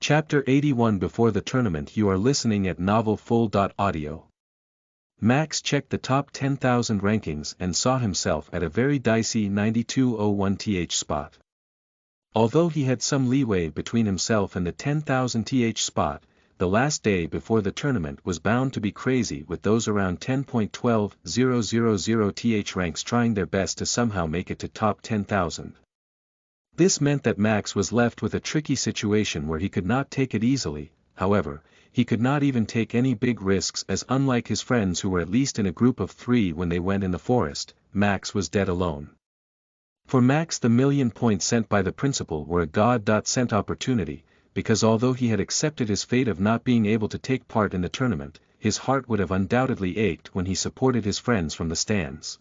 Chapter 81. Before the tournament. You are listening at novelfull.audio. Max checked the top 10,000 rankings and saw himself at a very dicey 9201th spot. Although he had some leeway between himself and the 10,000th spot, the last day before the tournament was bound to be crazy, with those around 10.12000th ranks trying their best to somehow make it to top 10,000. This meant that Max was left with a tricky situation where he could not take it easily. However, he could not even take any big risks, as unlike his friends who were at least in a group of 3 when they went in the forest, Max was dead alone. For Max, the million points sent by the principal were a God-sent opportunity, because although he had accepted his fate of not being able to take part in the tournament, his heart would have undoubtedly ached when he supported his friends from the stands.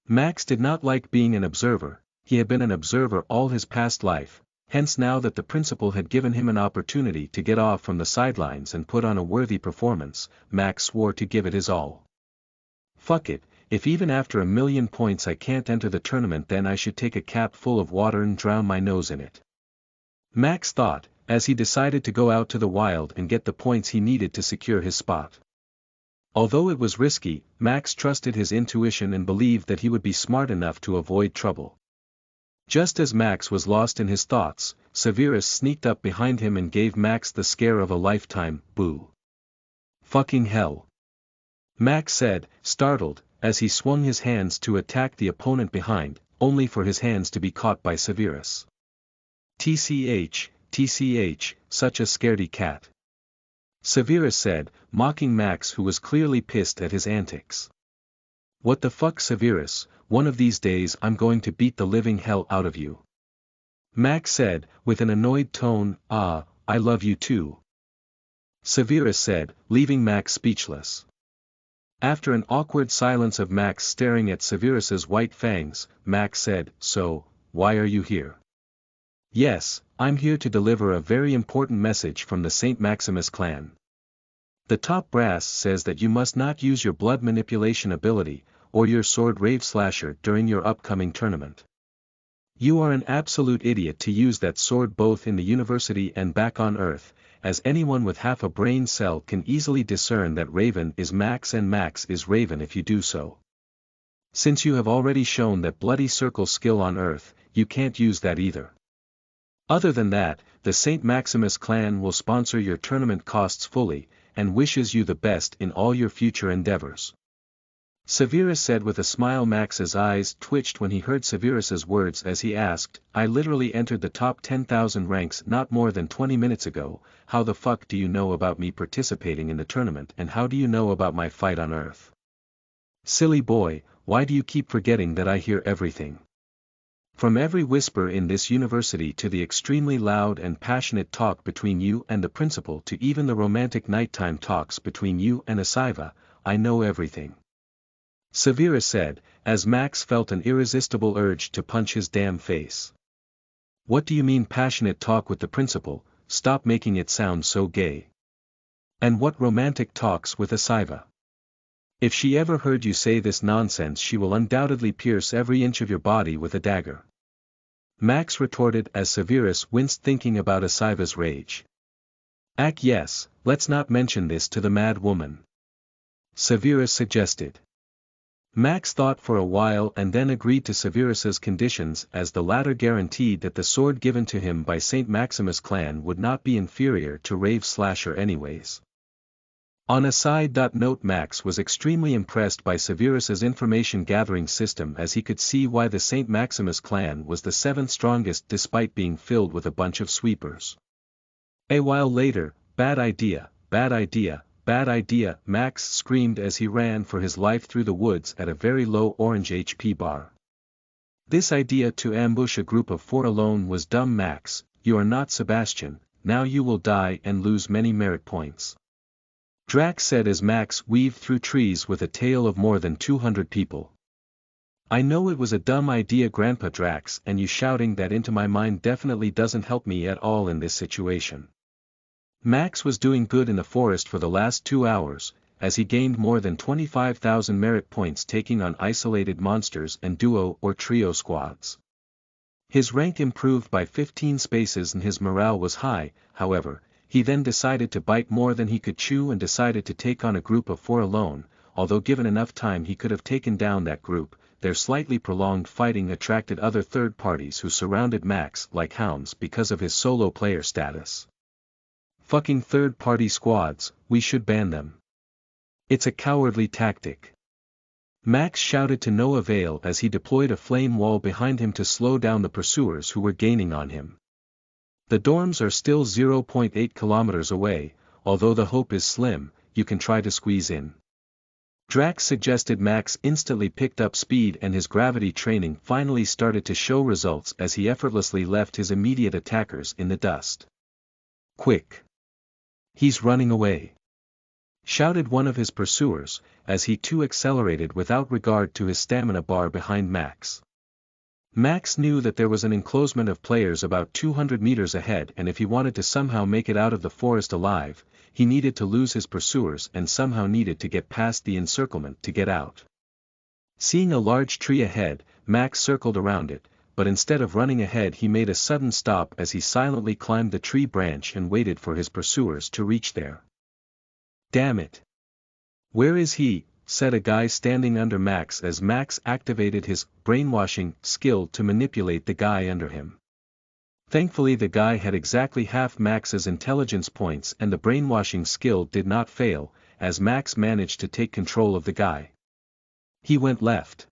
Max did not like being an observer. He had been an observer all his past life, hence now that the principal had given him an opportunity to get off from the sidelines and put on a worthy performance, Max swore to give it his all. Fuck it, if even after 1,000,000 points I can't enter the tournament, then I should take a cap full of water and drown my nose in it. Max thought, as he decided to go out to the wild and get the points he needed to secure his spot. Although it was risky, Max trusted his intuition and believed that he would be smart enough to avoid trouble. Just as Max was lost in his thoughts, Severus sneaked up behind him and gave Max the scare of a lifetime. Boo. Fucking hell. Max said, startled, as he swung his hands to attack the opponent behind, only for his hands to be caught by Severus. TCH, such a scaredy cat. Severus said, mocking Max, who was clearly pissed at his antics. What the fuck, Severus? One of these days I'm going to beat the living hell out of you. Max said, with an annoyed tone. I love you too. Severus said, leaving Max speechless. After an awkward silence of Max staring at Severus's white fangs, Max said, so, why are you here? Yes, I'm here to deliver a very important message from the St. Maximus clan. The top brass says that you must not use your blood manipulation ability, or your sword Rave Slasher, during your upcoming tournament. You are an absolute idiot to use that sword both in the university and back on Earth, as anyone with half a brain cell can easily discern that Raven is Max and Max is Raven if you do so. Since you have already shown that Bloody Circle skill on Earth, you can't use that either. Other than that, the St. Maximus clan will sponsor your tournament costs fully, and wishes you the best in all your future endeavors. Severus said with a smile. Max's eyes twitched when he heard Severus's words as he asked, I literally entered the top 10,000 ranks not more than 20 minutes ago. How the fuck do you know about me participating in the tournament, and how do you know about my fight on Earth? Silly boy, why do you keep forgetting that I hear everything? From every whisper in this university to the extremely loud and passionate talk between you and the principal to even the romantic nighttime talks between you and Asiva, I know everything. Severus said, as Max felt an irresistible urge to punch his damn face. What do you mean passionate talk with the principal? Stop making it sound so gay. And what romantic talks with Asiva? If she ever heard you say this nonsense, she will undoubtedly pierce every inch of your body with a dagger. Max retorted as Severus winced thinking about Asiva's rage. Yes, let's not mention this to the mad woman. Severus suggested. Max thought for a while and then agreed to Severus's conditions, as the latter guaranteed that the sword given to him by St. Maximus clan would not be inferior to Rave Slasher anyways. On a side note, Max was extremely impressed by Severus's information gathering system, as he could see why the St. Maximus clan was the 7th strongest despite being filled with a bunch of sweepers. A while later, bad idea, Max screamed as he ran for his life through the woods at a very low orange HP bar. This idea to ambush a group of 4 alone was dumb. Max, you are not Sebastian, now you will die and lose many merit points. Drax said as Max weaved through trees with a tail of more than 200 people. I know it was a dumb idea, Grandpa Drax, and you shouting that into my mind definitely doesn't help me at all in this situation. Max was doing good in the forest for the last 2 hours, as he gained more than 25,000 merit points taking on isolated monsters and duo or trio squads. His rank improved by 15 spaces and his morale was high. However, he then decided to bite more than he could chew and decided to take on a group of 4 alone. Although given enough time he could have taken down that group. Their slightly prolonged fighting attracted other third parties who surrounded Max like hounds because of his solo player status. Fucking third-party squads, we should ban them. It's a cowardly tactic. Max shouted to no avail as he deployed a flame wall behind him to slow down the pursuers who were gaining on him. The dorms are still 0.8 kilometers away, although the hope is slim. You can try to squeeze in. Drax suggested. Max instantly picked up speed and his gravity training finally started to show results as he effortlessly left his immediate attackers in the dust. Quick! He's running away! Shouted one of his pursuers, as he too accelerated without regard to his stamina bar behind Max. Max knew that there was an enclosement of players about 200 meters ahead and if he wanted to somehow make it out of the forest alive, he needed to lose his pursuers and somehow needed to get past the encirclement to get out. Seeing a large tree ahead, Max circled around it, but instead of running ahead he made a sudden stop as he silently climbed the tree branch and waited for his pursuers to reach there. Damn it! Where is he? Said a guy standing under Max as Max activated his brainwashing skill to manipulate the guy under him. Thankfully the guy had exactly half Max's intelligence points and the brainwashing skill did not fail, as Max managed to take control of the guy. He went left.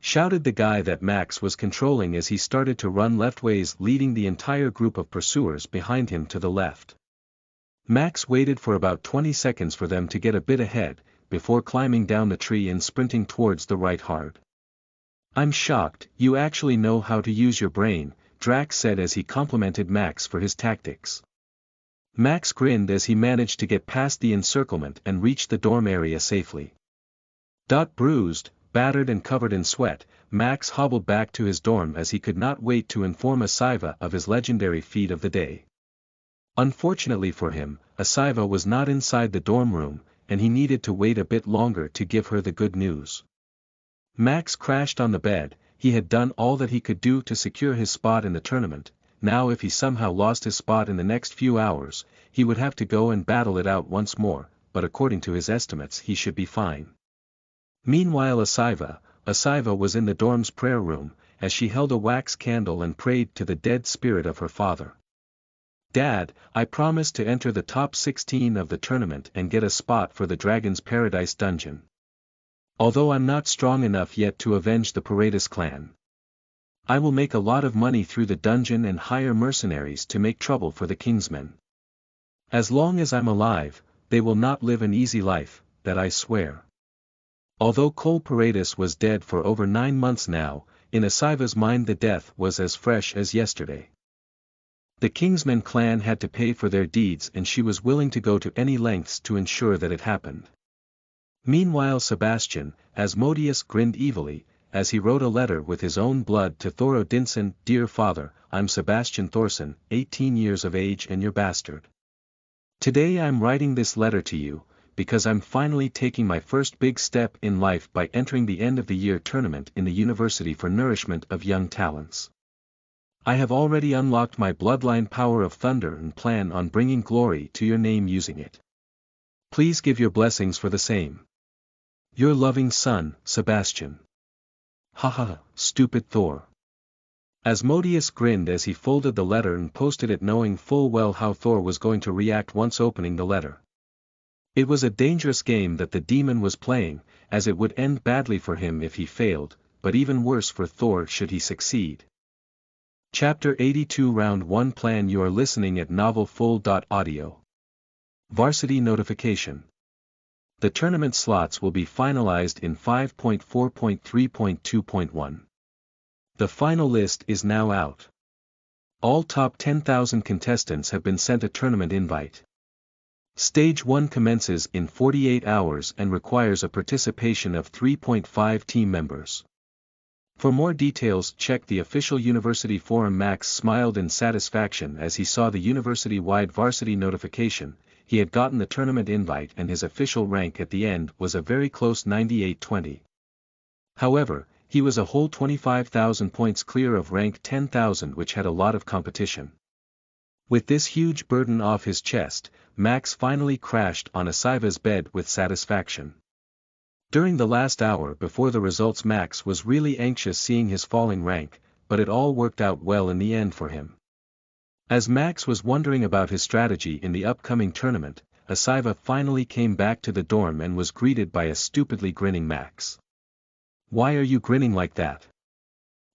Shouted the guy that Max was controlling as he started to run leftways, leading the entire group of pursuers behind him to the left. Max waited for about 20 seconds for them to get a bit ahead, before climbing down the tree and sprinting towards the right hard. I'm shocked, you actually know how to use your brain, Drax said as he complimented Max for his tactics. Max grinned as he managed to get past the encirclement and reach the dorm area safely. Bruised, battered and covered in sweat, Max hobbled back to his dorm as he could not wait to inform Asiva of his legendary feat of the day. Unfortunately for him, Asiva was not inside the dorm room, and he needed to wait a bit longer to give her the good news. Max crashed on the bed. He had done all that he could do to secure his spot in the tournament. Now if he somehow lost his spot in the next few hours, he would have to go and battle it out once more, but according to his estimates he should be fine. Meanwhile Asiva was in the dorm's prayer room, as she held a wax candle and prayed to the dead spirit of her father. Dad, I promised to enter the top 16 of the tournament and get a spot for the Dragon's Paradise dungeon. Although I'm not strong enough yet to avenge the Paredes clan. I will make a lot of money through the dungeon and hire mercenaries to make trouble for the Kingsmen. As long as I'm alive, they will not live an easy life, that I swear. Although Cole Paredes was dead for over 9 months now, in Asiva's mind the death was as fresh as yesterday. The Kingsmen clan had to pay for their deeds and she was willing to go to any lengths to ensure that it happened. Meanwhile Sebastian, Asmodeus grinned evilly, as he wrote a letter with his own blood to Thor Odinson. Dear Father, I'm Sebastian Thorson, 18 years of age and your bastard. Today I'm writing this letter to you, because I'm finally taking my first big step in life by entering the end of the year tournament in the University for Nourishment of Young Talents. I have already unlocked my bloodline power of thunder and plan on bringing glory to your name using it. Please give your blessings for the same. Your loving son, Sebastian. Haha, stupid Thor. Asmodeus grinned as he folded the letter and posted it, knowing full well how Thor was going to react once opening the letter. It was a dangerous game that the demon was playing, as it would end badly for him if he failed, but even worse for Thor should he succeed. Chapter 82 Round 1 Plan. You are listening at novelfull.audio. Varsity notification. The tournament slots will be finalized in 5.4.3.2.1. The final list is now out. All top 10,000 contestants have been sent a tournament invite. Stage 1 commences in 48 hours and requires a participation of 3.5 team members. For more details, check the official university forum. Max smiled in satisfaction as he saw the university-wide varsity notification. He had gotten the tournament invite and his official rank at the end was a very close 98-20. However, He was a whole 25,000 points clear of rank 10,000, which had a lot of competition. With this huge burden off his chest, Max finally crashed on Asiva's bed with satisfaction. During the last hour before the results, Max was really anxious seeing his falling rank, but it all worked out well in the end for him. As Max was wondering about his strategy in the upcoming tournament, Asiva finally came back to the dorm and was greeted by a stupidly grinning Max. "Why are you grinning like that?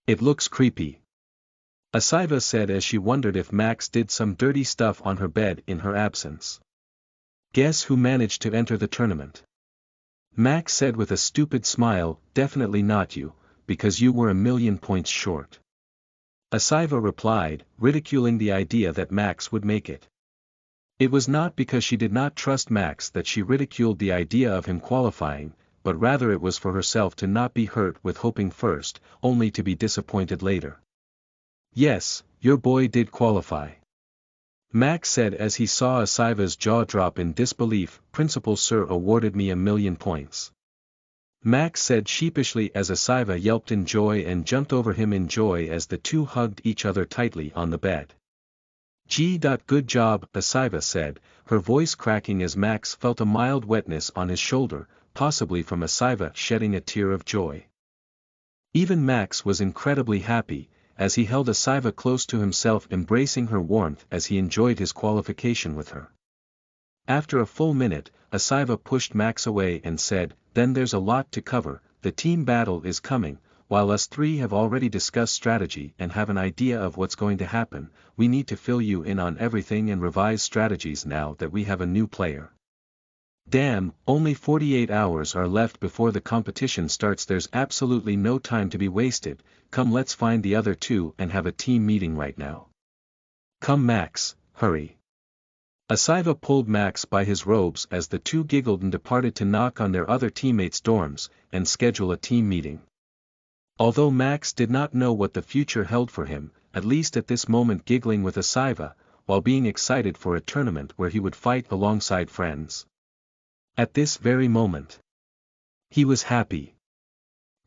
It looks creepy," Asiva said as she wondered if Max did some dirty stuff on her bed in her absence. "Guess who managed to enter the tournament?" Max said with a stupid smile, "Definitely not you, because you were 1,000,000 points short." Asiva replied, ridiculing the idea that Max would make it. It was not because she did not trust Max that she ridiculed the idea of him qualifying, but rather it was for herself to not be hurt with hoping first, only to be disappointed later. "Yes, your boy did qualify," Max said as he saw Asiva's jaw drop in disbelief. "Principal sir awarded me 1,000,000 points." Max said sheepishly as Asiva yelped in joy and jumped over him in joy as the two hugged each other tightly on the bed. Good job," Asiva said, her voice cracking as Max felt a mild wetness on his shoulder, possibly from Asiva shedding a tear of joy. Even Max was incredibly happy, as he held Asiva close to himself, embracing her warmth as he enjoyed his qualification with her. After a full minute, Asiva pushed Max away and said, "Then there's a lot to cover. The team battle is coming. While us three have already discussed strategy and have an idea of what's going to happen, we need to fill you in on everything and revise strategies now that we have a new player. Damn, only 48 hours are left before the competition starts. There's absolutely no time to be wasted. Come, let's find the other two and have a team meeting right now. Come Max, hurry." Asiva pulled Max by his robes as the two giggled and departed to knock on their other teammates' dorms and schedule a team meeting. Although Max did not know what the future held for him, at least at this moment giggling with Asiva, while being excited for a tournament where he would fight alongside friends. At this very moment, he was happy.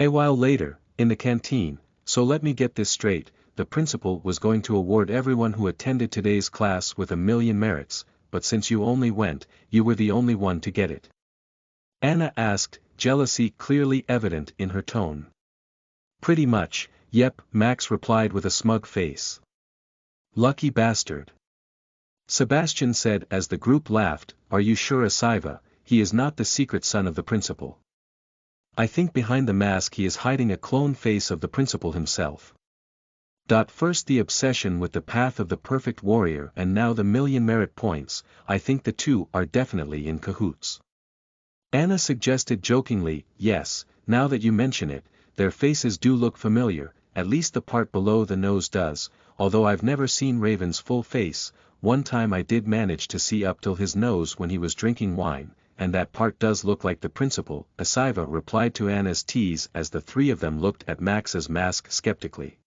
A while later, in the canteen, "So let me get this straight, the principal was going to award everyone who attended today's class with 1,000,000 merits, but since you only went, you were the only one to get it?" Anna asked, jealousy clearly evident in her tone. "Pretty much, yep," Max replied with a smug face. "Lucky bastard," Sebastian said as the group laughed. "Are you sure, Asiva, he is not the secret son of the principal? I think behind the mask he is hiding a clone face of the principal himself. First the obsession with the path of the perfect warrior and now the 1,000,000 merit points. I think the two are definitely in cahoots." Anna suggested jokingly, "Yes, now that you mention it, their faces do look familiar, at least the part below the nose does, although I've never seen Raven's full face. One time I did manage to see up till his nose when he was drinking wine, and that part does look like the principal," Asiva replied to Anna's tease as the three of them looked at Max's mask skeptically.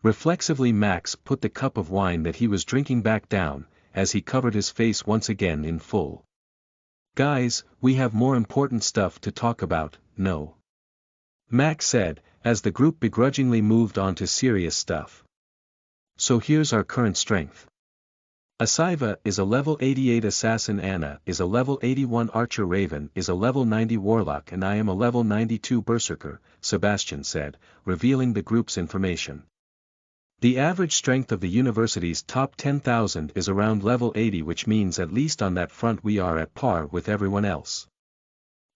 Reflexively Max put the cup of wine that he was drinking back down, as he covered his face once again in full. "Guys, we have more important stuff to talk about, no?" Max said, as the group begrudgingly moved on to serious stuff. "So here's our current strength. Asiva is a level 88 assassin, Anna is a level 81 archer, Raven is a level 90 warlock, and I am a level 92 berserker," Sebastian said, revealing the group's information. The average strength of the university's top 10,000 is around level 80, which means at least on that front we are at par with everyone else.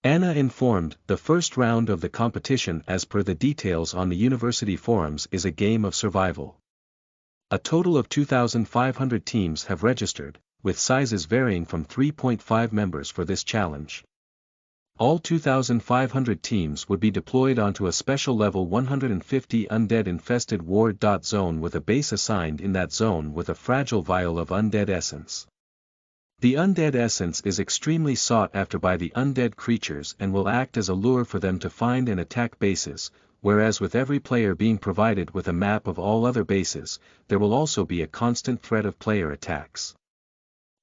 Anna informed, "The first round of the competition, as per the details on the university forums, is a game of survival. A total of 2,500 teams have registered, with sizes varying from 3.5 members for this challenge. All 2,500 teams would be deployed onto a special level 150 undead-infested war zone with a base assigned in that zone with a fragile vial of undead essence. The undead essence is extremely sought after by the undead creatures and will act as a lure for them to find and attack bases, whereas with every player being provided with a map of all other bases, there will also be a constant threat of player attacks.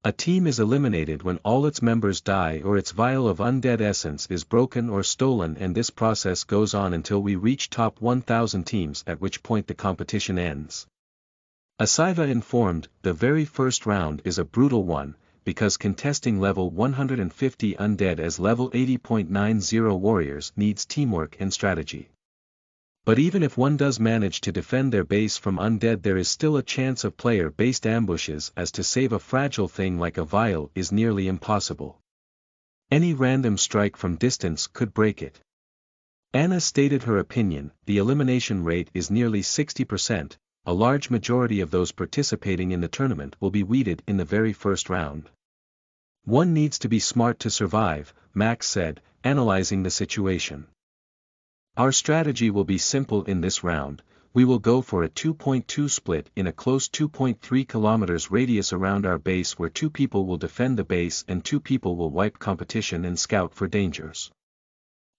A team is eliminated when all its members die or its vial of undead essence is broken or stolen, and this process goes on until we reach top 1000 teams, at which point the competition ends. Asaiva informed, the very first round is a brutal one, because contesting level 150 undead as level 80.90 warriors needs teamwork and strategy. But even if one does manage to defend their base from undead, there is still a chance of player-based ambushes, as to save a fragile thing like a vial is nearly impossible. Any random strike from distance could break it. Anna stated her opinion, the elimination rate is nearly 60%, a large majority of those participating in the tournament will be weeded in the very first round. One needs to be smart to survive, Max said, analyzing the situation. Our strategy will be simple in this round. We will go for a 2.2 split in a close 2.3 kilometers radius around our base, where 2 people will defend the base and 2 people will wipe competition and scout for dangers.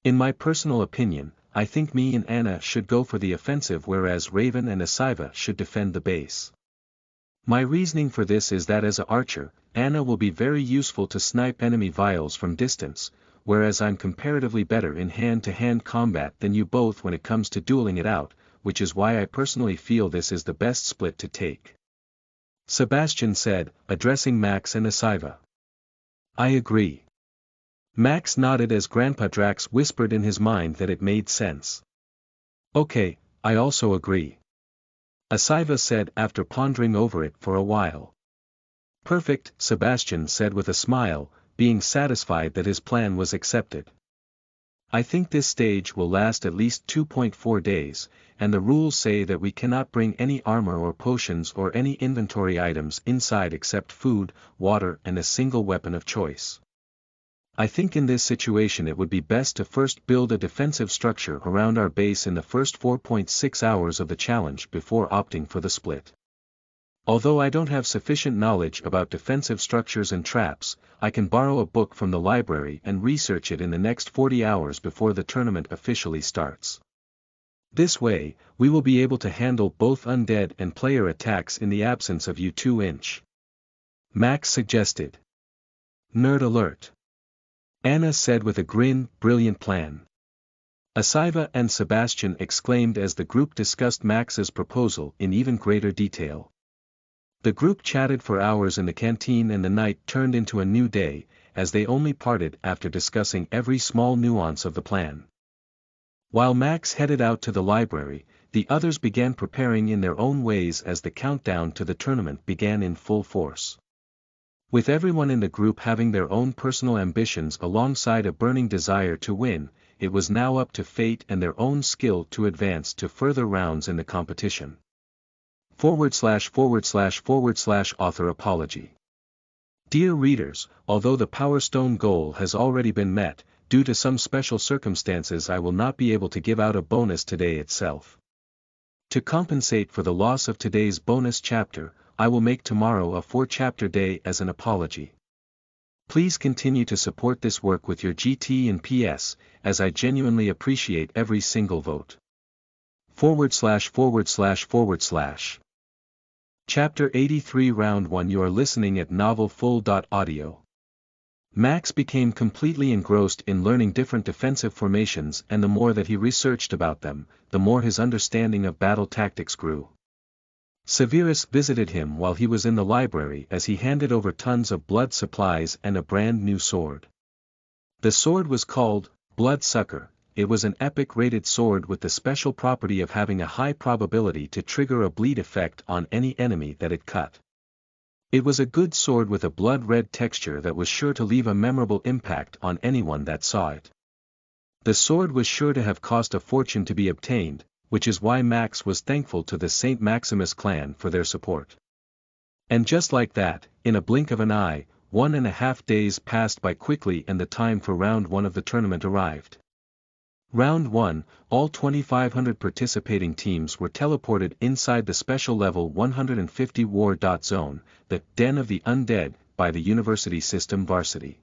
In my personal opinion, I think me and Anna should go for the offensive, whereas Raven and Asaiva should defend the base. My reasoning for this is that as an archer, Anna will be very useful to snipe enemy vials from distance, whereas I'm comparatively better in hand-to-hand combat than you both when it comes to dueling it out, which is why I personally feel this is the best split to take. Sebastian said, addressing Max and Asaiva. I agree. Max nodded as Grandpa Drax whispered in his mind that it made sense. Okay, I also agree. Asaiva said after pondering over it for a while. Perfect, Sebastian said with a smile, being satisfied that his plan was accepted. I think this stage will last at least 2.4 days, and the rules say that we cannot bring any armor or potions or any inventory items inside except food, water and a single weapon of choice. I think in this situation it would be best to first build a defensive structure around our base in the first 4.6 hours of the challenge before opting for the split. Although I don't have sufficient knowledge about defensive structures and traps, I can borrow a book from the library and research it in the next 40 hours before the tournament officially starts. This way, we will be able to handle both undead and player attacks in the absence of you 2-inch. Max suggested. Nerd alert. Anna said with a grin, brilliant plan. Asaiva and Sebastian exclaimed as the group discussed Max's proposal in even greater detail. The group chatted for hours in the canteen, and the night turned into a new day, as they only parted after discussing every small nuance of the plan. While Max headed out to the library, the others began preparing in their own ways as the countdown to the tournament began in full force. With everyone in the group having their own personal ambitions alongside a burning desire to win, it was now up to fate and their own skill to advance to further rounds in the competition. / author apology. Dear readers, although the Power Stone goal has already been met, due to some special circumstances I will not be able to give out a bonus today itself. To compensate for the loss of today's bonus chapter, I will make tomorrow a 4-chapter day as an apology. Please continue to support this work with your GT and PS, as I genuinely appreciate every single vote. / Chapter 83 Round 1 You are listening at novelfull.audio. Max became completely engrossed in learning different defensive formations, and the more that he researched about them, the more his understanding of battle tactics grew. Severus visited him while he was in the library as he handed over tons of blood supplies and a brand new sword. The sword was called Bloodsucker. It was an epic-rated sword with the special property of having a high probability to trigger a bleed effect on any enemy that it cut. It was a good sword with a blood-red texture that was sure to leave a memorable impact on anyone that saw it. The sword was sure to have cost a fortune to be obtained, which is why Max was thankful to the St. Maximus clan for their support. And just like that, in a blink of an eye, 1.5 days passed by quickly and the time for round 1 of the tournament arrived. Round 1, all 2,500 participating teams were teleported inside the special level 150 war zone, the Den of the Undead, by the University System Varsity.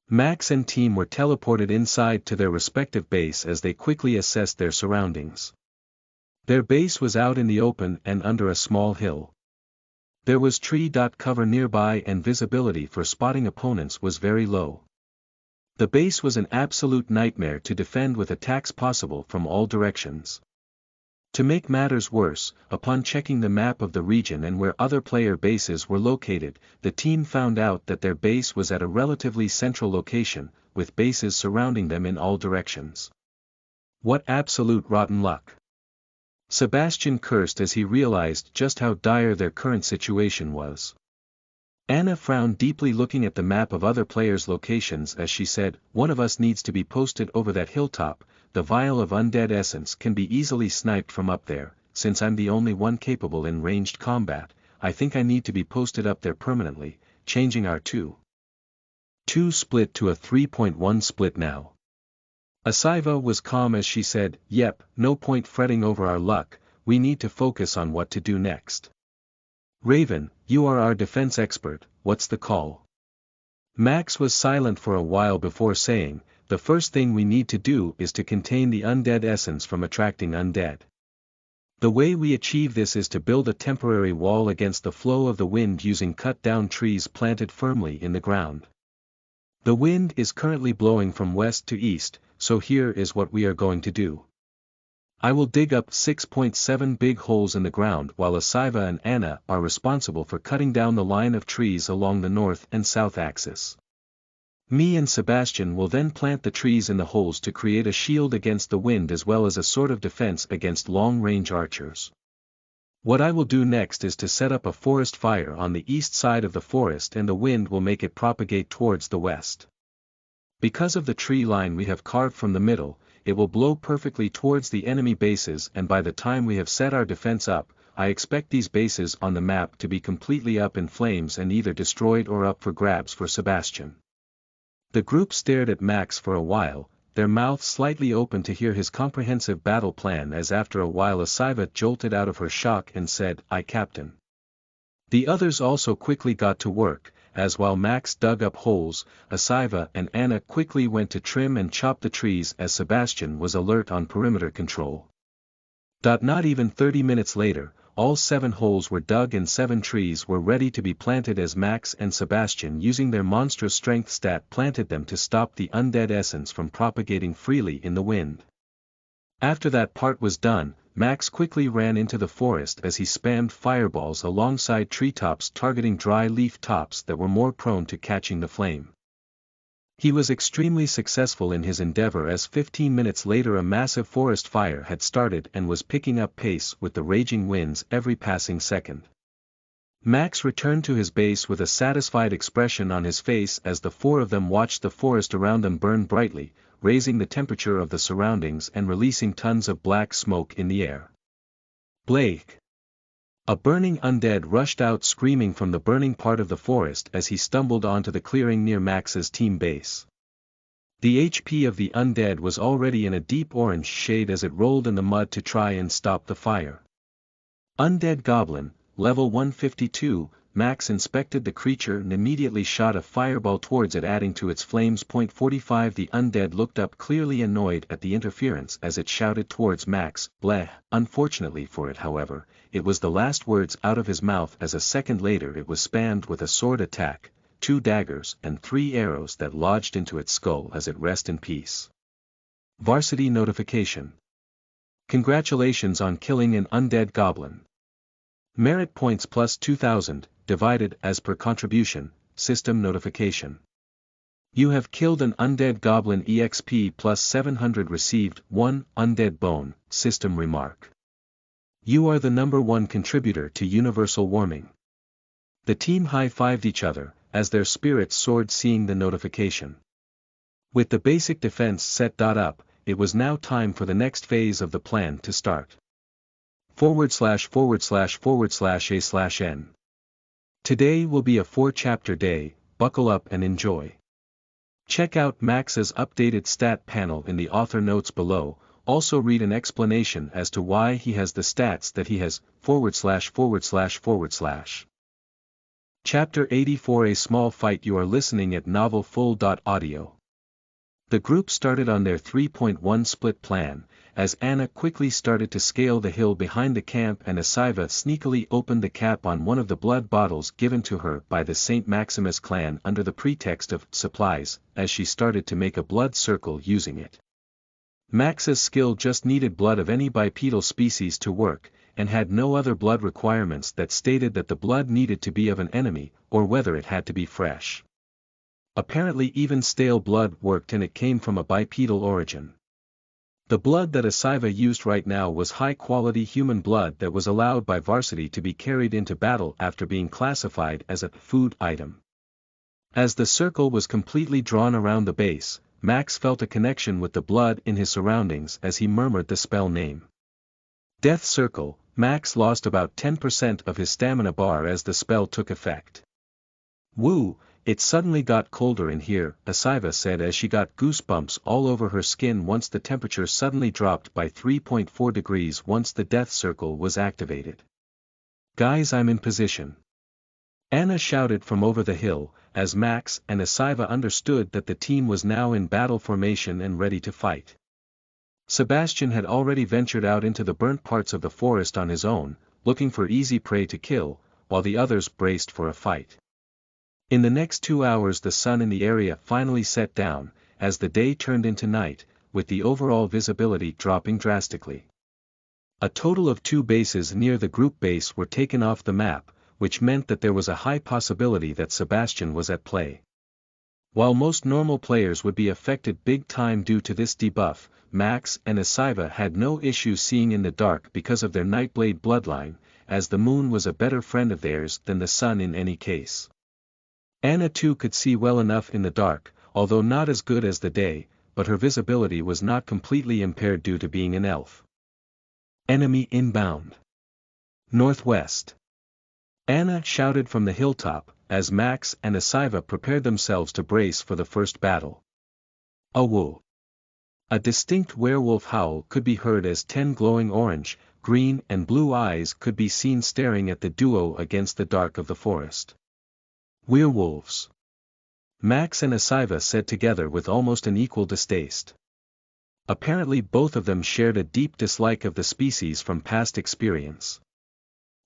Max and team were teleported inside to their respective base as they quickly assessed their surroundings. Their base was out in the open and under a small hill. There was tree cover nearby and visibility for spotting opponents was very low. The base was an absolute nightmare to defend with attacks possible from all directions. To make matters worse, upon checking the map of the region and where other player bases were located, the team found out that their base was at a relatively central location, with bases surrounding them in all directions. What absolute rotten luck! Sebastian cursed as he realized just how dire their current situation was. Anna frowned deeply looking at the map of other players' locations as she said, "One of us needs to be posted over that hilltop. The vial of undead essence can be easily sniped from up there. Since I'm the only one capable in ranged combat, I think I need to be posted up there permanently, changing our 2-2 split to a 3.1 split now." Asiva was calm as she said, "Yep, no point fretting over our luck, we need to focus on what to do next. Raven, you are our defense expert, what's the call?" Max was silent for a while before saying, "The first thing we need to do is to contain the undead essence from attracting undead. The way we achieve this is to build a temporary wall against the flow of the wind using cut-down trees planted firmly in the ground. The wind is currently blowing from west to east, so here is what we are going to do. I will dig up 6.7 big holes in the ground while Asiva and Anna are responsible for cutting down the line of trees along the north and south axis. Me and Sebastian will then plant the trees in the holes to create a shield against the wind as well as a sort of defense against long-range archers. What I will do next is to set up a forest fire on the east side of the forest and the wind will make it propagate towards the west. Because of the tree line we have carved from the middle, it will blow perfectly towards the enemy bases and by the time we have set our defense up, I expect these bases on the map to be completely up in flames and either destroyed or up for grabs for Sebastian." The group stared at Max for a while, their mouths slightly open to hear his comprehensive battle plan as after a while Asiva jolted out of her shock and said, "Aye, Captain." The others also quickly got to work, as while Max dug up holes, Asiva and Anna quickly went to trim and chop the trees as Sebastian was alert on perimeter control. Not even 30 minutes later, all 7 holes were dug and 7 trees were ready to be planted as Max and Sebastian using their monstrous strength stat planted them to stop the undead essence from propagating freely in the wind. After that part was done, Max quickly ran into the forest as he spammed fireballs alongside treetops targeting dry leaf tops that were more prone to catching the flame. He was extremely successful in his endeavor as 15 minutes later a massive forest fire had started and was picking up pace with the raging winds every passing second. Max returned to his base with a satisfied expression on his face as the 4 of them watched the forest around them burn brightly, raising the temperature of the surroundings and releasing tons of black smoke in the air. Blake! A burning undead rushed out screaming from the burning part of the forest as he stumbled onto the clearing near Max's team base. The HP of the undead was already in a deep orange shade as it rolled in the mud to try and stop the fire. Undead Goblin, level 152, Max inspected the creature and immediately shot a fireball towards it adding to its flames. 45 The undead looked up clearly annoyed at the interference as it shouted towards Max, "Bleh." Unfortunately for it however, it was the last words out of his mouth as a second later it was spammed with a sword attack, 2 daggers and 3 arrows that lodged into its skull as it rest in peace. Varsity notification. Congratulations on killing an undead goblin. Merit points plus 2000, divided as per contribution, system notification. You have killed an undead goblin EXP plus 700 received, 1, undead bone, system remark. You are the #1 contributor to universal warming. The team high-fived each other, as their spirits soared seeing the notification. With the basic defense set up, it was now time for the next phase of the plan to start. //////A/N. Today will be a 4-chapter day, buckle up and enjoy. Check out Max's updated stat panel in the author notes below, also read an explanation as to why he has the stats that he has, ////. Chapter 84 A Small Fight. You are listening at novelfull.audio. The group started on their 3.1 split plan, as Anna quickly started to scale the hill behind the camp and Asiva sneakily opened the cap on one of the blood bottles given to her by the St. Maximus clan under the pretext of supplies, as she started to make a blood circle using it. Max's skill just needed blood of any bipedal species to work, and had no other blood requirements that stated that the blood needed to be of an enemy, or whether it had to be fresh. Apparently even stale blood worked and it came from a bipedal origin. The blood that Asiva used right now was high-quality human blood that was allowed by Varsity to be carried into battle after being classified as a food item. As the circle was completely drawn around the base, Max felt a connection with the blood in his surroundings as he murmured the spell name. Death Circle. Max lost about 10% of his stamina bar as the spell took effect. Woo, it suddenly got colder in here, Asiva said as she got goosebumps all over her skin once the temperature suddenly dropped by 3.4 degrees once the death circle was activated. Guys, I'm in position. Anna shouted from over the hill, as Max and Asiva understood that the team was now in battle formation and ready to fight. Sebastian had already ventured out into the burnt parts of the forest on his own, looking for easy prey to kill, while the others braced for a fight. In the next 2 hours the sun in the area finally set down, as the day turned into night, with the overall visibility dropping drastically. A total of 2 bases near the group base were taken off the map, which meant that there was a high possibility that Sebastian was at play. While most normal players would be affected big time due to this debuff, Max and Asiva had no issue seeing in the dark because of their Nightblade bloodline, as the moon was a better friend of theirs than the sun in any case. Anna too could see well enough in the dark, although not as good as the day, but her visibility was not completely impaired due to being an elf. Enemy inbound. Northwest. Anna shouted from the hilltop, as Max and Asiva prepared themselves to brace for the first battle. Awoo! A distinct werewolf howl could be heard as 10 glowing orange, green and blue eyes could be seen staring at the duo against the dark of the forest. Werewolves. Max and Asiva said together with almost an equal distaste. Apparently both of them shared a deep dislike of the species from past experience.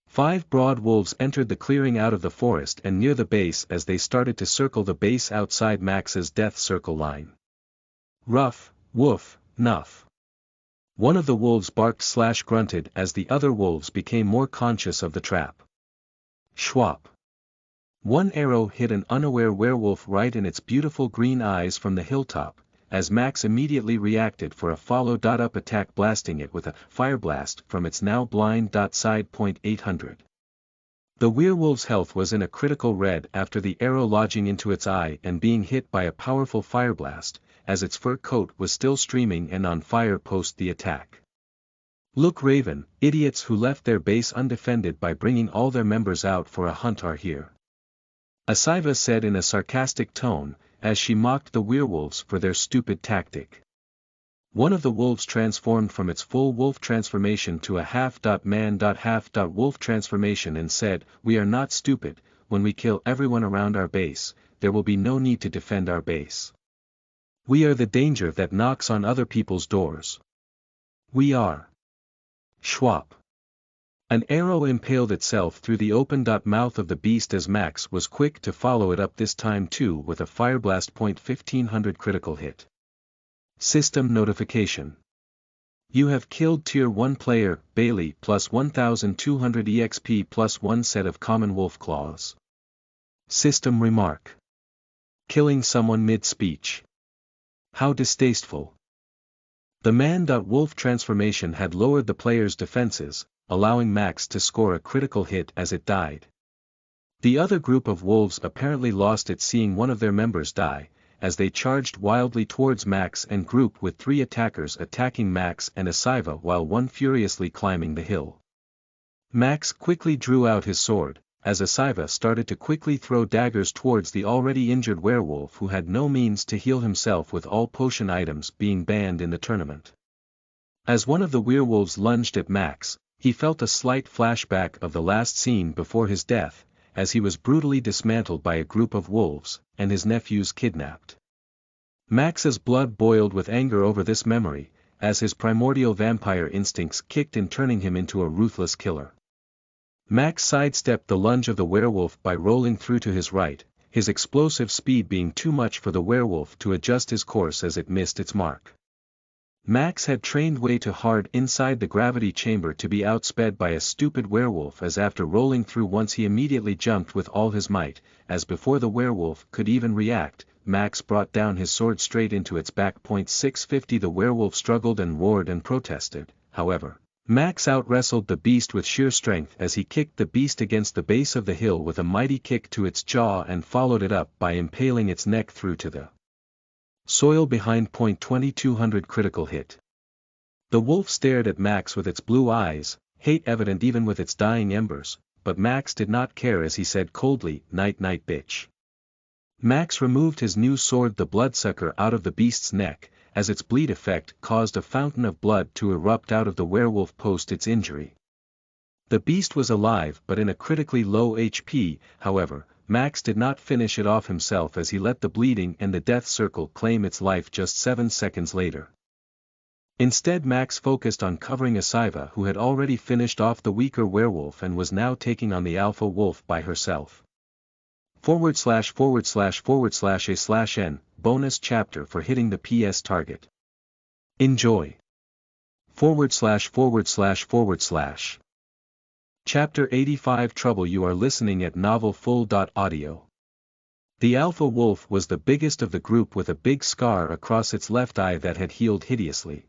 5 broad wolves entered the clearing out of the forest and near the base as they started to circle the base outside Max's death circle line. Ruff, woof, nuff. One of the wolves barked/grunted as the other wolves became more conscious of the trap. Schwap. One arrow hit an unaware werewolf right in its beautiful green eyes from the hilltop, as Max immediately reacted for a follow-up attack blasting it with a fire blast from its now blind side .800. The werewolf's health was in a critical red after the arrow lodging into its eye and being hit by a powerful fire blast, as its fur coat was still streaming and on fire post the attack. Look Raven, idiots who left their base undefended by bringing all their members out for a hunt are here. Asiva said in a sarcastic tone, as she mocked the werewolves for their stupid tactic. One of the wolves transformed from its full wolf transformation to a half-man-half-wolf transformation and said, "We are not stupid, when we kill everyone around our base, there will be no need to defend our base. We are the danger that knocks on other people's doors. We are." Schwap. An arrow impaled itself through the open mouth of the beast as Max was quick to follow it up this time too with a fireblast .1500 critical hit. System notification. You have killed Tier 1 player, Bailey plus 1200 EXP plus 1 set of common wolf claws. System remark. Killing someone mid-speech. How distasteful. The man-wolf transformation had lowered the player's defenses, allowing Max to score a critical hit as it died. The other group of wolves apparently lost it seeing one of their members die, as they charged wildly towards Max and grouped with 3 attackers attacking Max and Asiva while one furiously climbing the hill. Max quickly drew out his sword, as Asiva started to quickly throw daggers towards the already injured werewolf who had no means to heal himself with all potion items being banned in the tournament. As one of the werewolves lunged at Max, he felt a slight flashback of the last scene before his death, as he was brutally dismantled by a group of wolves, and his nephews kidnapped. Max's blood boiled with anger over this memory, as his primordial vampire instincts kicked in, turning him into a ruthless killer. Max sidestepped the lunge of the werewolf by rolling through to his right, his explosive speed being too much for the werewolf to adjust his course as it missed its mark. Max had trained way too hard inside the gravity chamber to be outsped by a stupid werewolf, as after rolling through once he immediately jumped with all his might, as before the werewolf could even react, Max brought down his sword straight into its back. 650. The werewolf struggled and roared and protested, however. Max out-wrestled the beast with sheer strength as he kicked the beast against the base of the hill with a mighty kick to its jaw and followed it up by impaling its neck through to the soil behind. 2200 critical hit. The wolf stared at Max with its blue eyes, hate evident even with its dying embers, but Max did not care as he said coldly, "Night night bitch." Max removed his new sword, the bloodsucker, out of the beast's neck, as its bleed effect caused a fountain of blood to erupt out of the werewolf post its injury. The beast was alive but in a critically low HP, however. Max did not finish it off himself as he let the bleeding and the death circle claim its life just 7 seconds later. Instead, Max focused on covering Asiva, who had already finished off the weaker werewolf and was now taking on the alpha wolf by herself. ///////n, bonus chapter for hitting the PS target. Enjoy. ////// Chapter 85 Trouble. You are listening at novelfull.audio. The alpha wolf was the biggest of the group, with a big scar across its left eye that had healed hideously.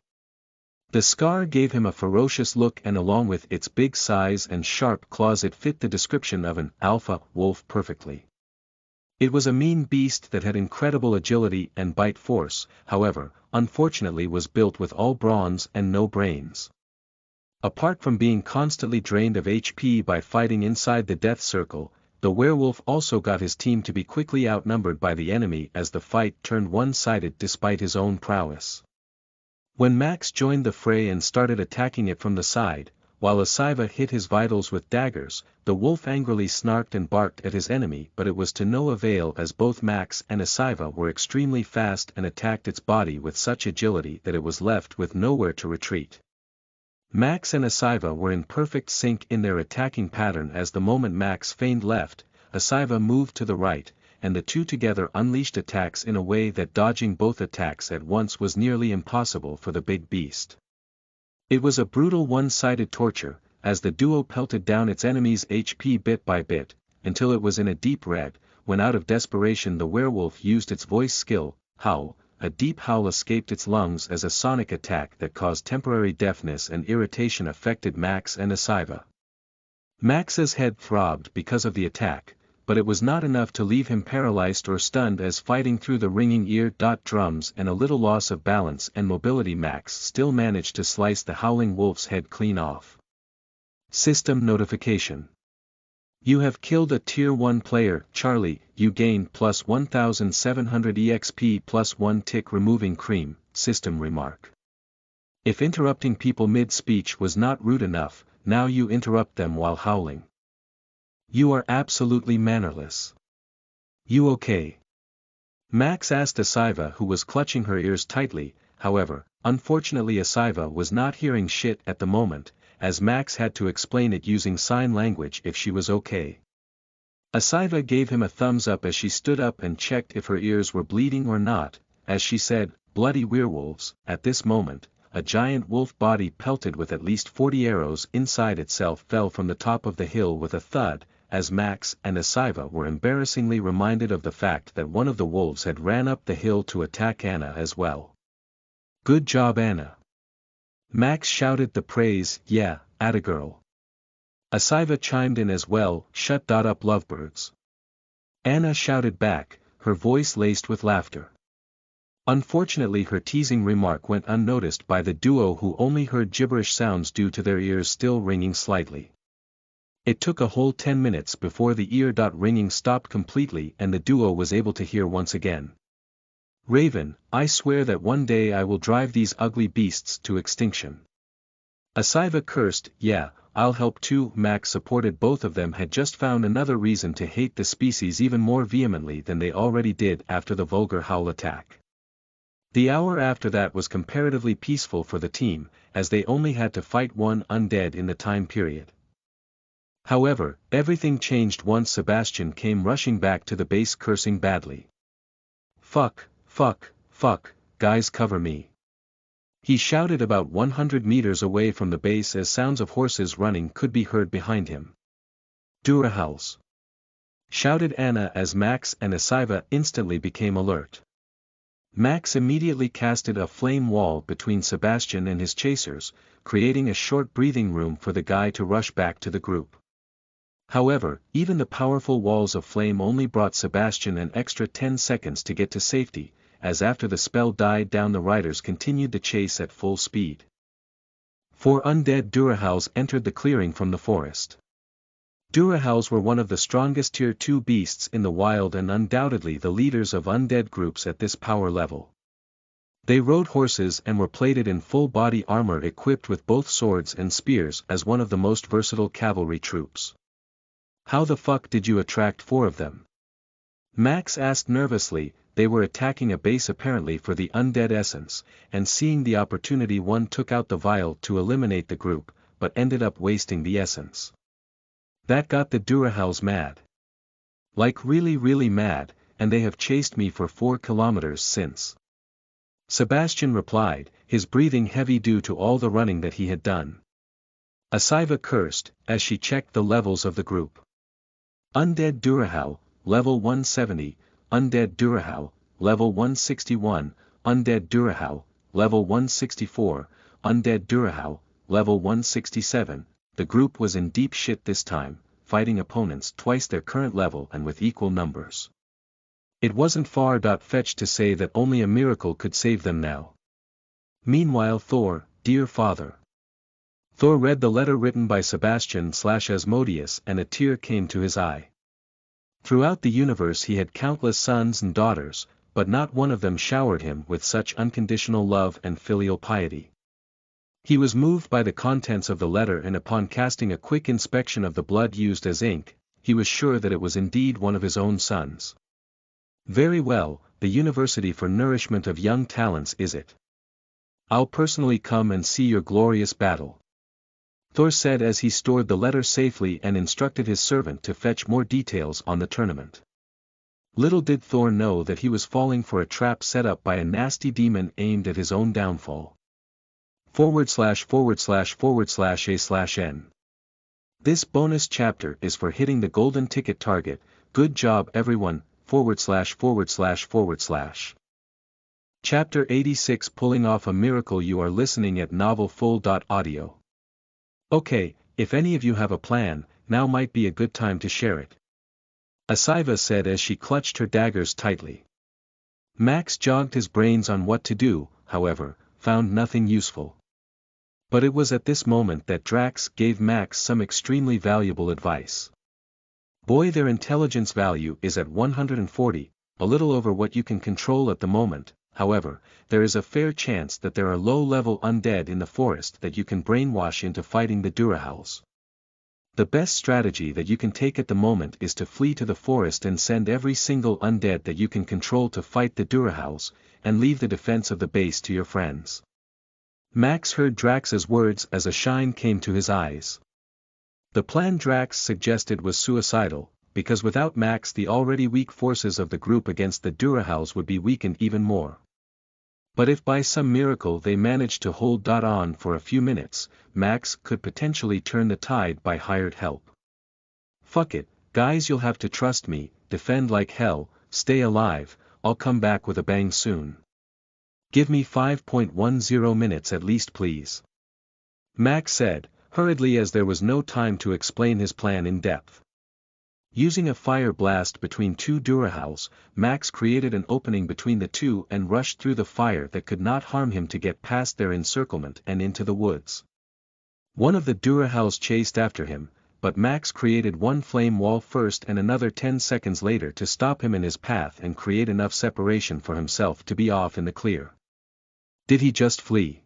The scar gave him a ferocious look, and along with its big size and sharp claws it fit the description of an alpha wolf perfectly. It was a mean beast that had incredible agility and bite force, however, unfortunately was built with all bronze and no brains. Apart from being constantly drained of HP by fighting inside the death circle, the werewolf also got his team to be quickly outnumbered by the enemy as the fight turned one-sided despite his own prowess. When Max joined the fray and started attacking it from the side, while Asiva hit his vitals with daggers, the wolf angrily snarked and barked at his enemy, but it was to no avail as both Max and Asiva were extremely fast and attacked its body with such agility that it was left with nowhere to retreat. Max and Asiva were in perfect sync in their attacking pattern as the moment Max feigned left, Asiva moved to the right, and the two together unleashed attacks in a way that dodging both attacks at once was nearly impossible for the big beast. It was a brutal one-sided torture, as the duo pelted down its enemy's HP bit by bit, until it was in a deep red, when out of desperation the werewolf used its voice skill, howl. A deep howl escaped its lungs as a sonic attack that caused temporary deafness and irritation affected Max and Asiva. Max's head throbbed because of the attack, but it was not enough to leave him paralyzed or stunned, as fighting through the ringing ear drums and a little loss of balance and mobility, Max still managed to slice the howling wolf's head clean off. System notification. You have killed a Tier 1 player, Charlie. You gained plus 1700 EXP plus 1 tick removing cream. System remark. If interrupting people mid-speech was not rude enough, now you interrupt them while howling. You are absolutely mannerless. You okay? Max asked Asiva, who was clutching her ears tightly. However, unfortunately Asiva was not hearing shit at the moment, as Max had to explain it using sign language if she was okay. Asiva gave him a thumbs up as she stood up and checked if her ears were bleeding or not, as she said, "Bloody werewolves." At this moment, a giant wolf body pelted with at least 40 arrows inside itself fell from the top of the hill with a thud, as Max and Asiva were embarrassingly reminded of the fact that one of the wolves had ran up the hill to attack Anna as well. Good job, Anna. Max shouted the praise, "Yeah, atta girl." Asiva chimed in as well, "Shut up lovebirds." Anna shouted back, her voice laced with laughter. Unfortunately her teasing remark went unnoticed by the duo, who only heard gibberish sounds due to their ears still ringing slightly. It took a whole 10 minutes before the ear ringing stopped completely and the duo was able to hear once again. "Raven, I swear that one day I will drive these ugly beasts to extinction." Asiva cursed, "Yeah, I'll help too." Max supported both of them had just found another reason to hate the species even more vehemently than they already did after the vulgar howl attack. The hour after that was comparatively peaceful for the team, as they only had to fight one undead in the time period. However, everything changed once Sebastian came rushing back to the base cursing badly. "Fuck, fuck, fuck, guys cover me." He shouted about 100 meters away from the base as sounds of horses running could be heard behind him. "Durahouse!" shouted Anna as Max and Asiva instantly became alert. Max immediately casted a flame wall between Sebastian and his chasers, creating a short breathing room for the guy to rush back to the group. However, even the powerful walls of flame only brought Sebastian an extra 10 seconds to get to safety, as after the spell died down the riders continued the chase at full speed. 4 undead Durahals entered the clearing from the forest. Durahals were one of the strongest tier 2 beasts in the wild and undoubtedly the leaders of undead groups at this power level. They rode horses and were plated in full body armor equipped with both swords and spears as one of the most versatile cavalry troops. "How the fuck did you attract 4 of them?" Max asked nervously. They were attacking a base apparently for the undead essence, and seeing the opportunity one took out the vial to eliminate the group, but ended up wasting the essence. That got the Durahals mad. Like really mad, and they have chased me for 4 kilometers since. Sebastian replied, his breathing heavy due to all the running that he had done. Asiva cursed, as she checked the levels of the group. Undead Durahal, level 170, Undead Durahal, level 161, Undead Durahal, level 164, Undead Durahal, level 167. The group was in deep shit this time, fighting opponents twice their current level and with equal numbers. It wasn't far-fetched to say that only a miracle could save them now. Meanwhile Thor, dear father. Thor read the letter written by Sebastian/Asmodeus and a tear came to his eye. Throughout the universe he had countless sons and daughters, but not one of them showered him with such unconditional love and filial piety. He was moved by the contents of the letter and upon casting a quick inspection of the blood used as ink, he was sure that it was indeed one of his own sons. "Very well, the University for Nourishment of Young Talents is it? I'll personally come and see your glorious battle," Thor said as he stored the letter safely and instructed his servant to fetch more details on the tournament. Little did Thor know that he was falling for a trap set up by a nasty demon aimed at his own downfall. //////A/N. This bonus chapter is for hitting the golden ticket target. Good job everyone. /////. Chapter 86 Pulling Off a Miracle. You are listening at novelfull.audio. Okay, if any of you have a plan, now might be a good time to share it. Asiva said as she clutched her daggers tightly. Max jogged his brains on what to do, however, found nothing useful. But it was at this moment that Drax gave Max some extremely valuable advice. Boy, their intelligence value is at 140, a little over what you can control at the moment. However, there is a fair chance that there are low-level undead in the forest that you can brainwash into fighting the Durahals. The best strategy that you can take at the moment is to flee to the forest and send every single undead that you can control to fight the Durahals, and leave the defense of the base to your friends. Max heard Drax's words as a shine came to his eyes. The plan Drax suggested was suicidal, because without Max the already weak forces of the group against the Durahals would be weakened even more. But if by some miracle they managed to hold on for a few minutes, Max could potentially turn the tide by hired help. "Fuck it, guys, you'll have to trust me, defend like hell, stay alive, I'll come back with a bang soon. Give me 5.10 minutes at least please," Max said, hurriedly as there was no time to explain his plan in depth. Using a fire blast between 2 Durahals, Max created an opening between the two and rushed through the fire that could not harm him to get past their encirclement and into the woods. One of the Durahals chased after him, but Max created one flame wall first and another 10 seconds later to stop him in his path and create enough separation for himself to be off in the clear. "Did he just flee?"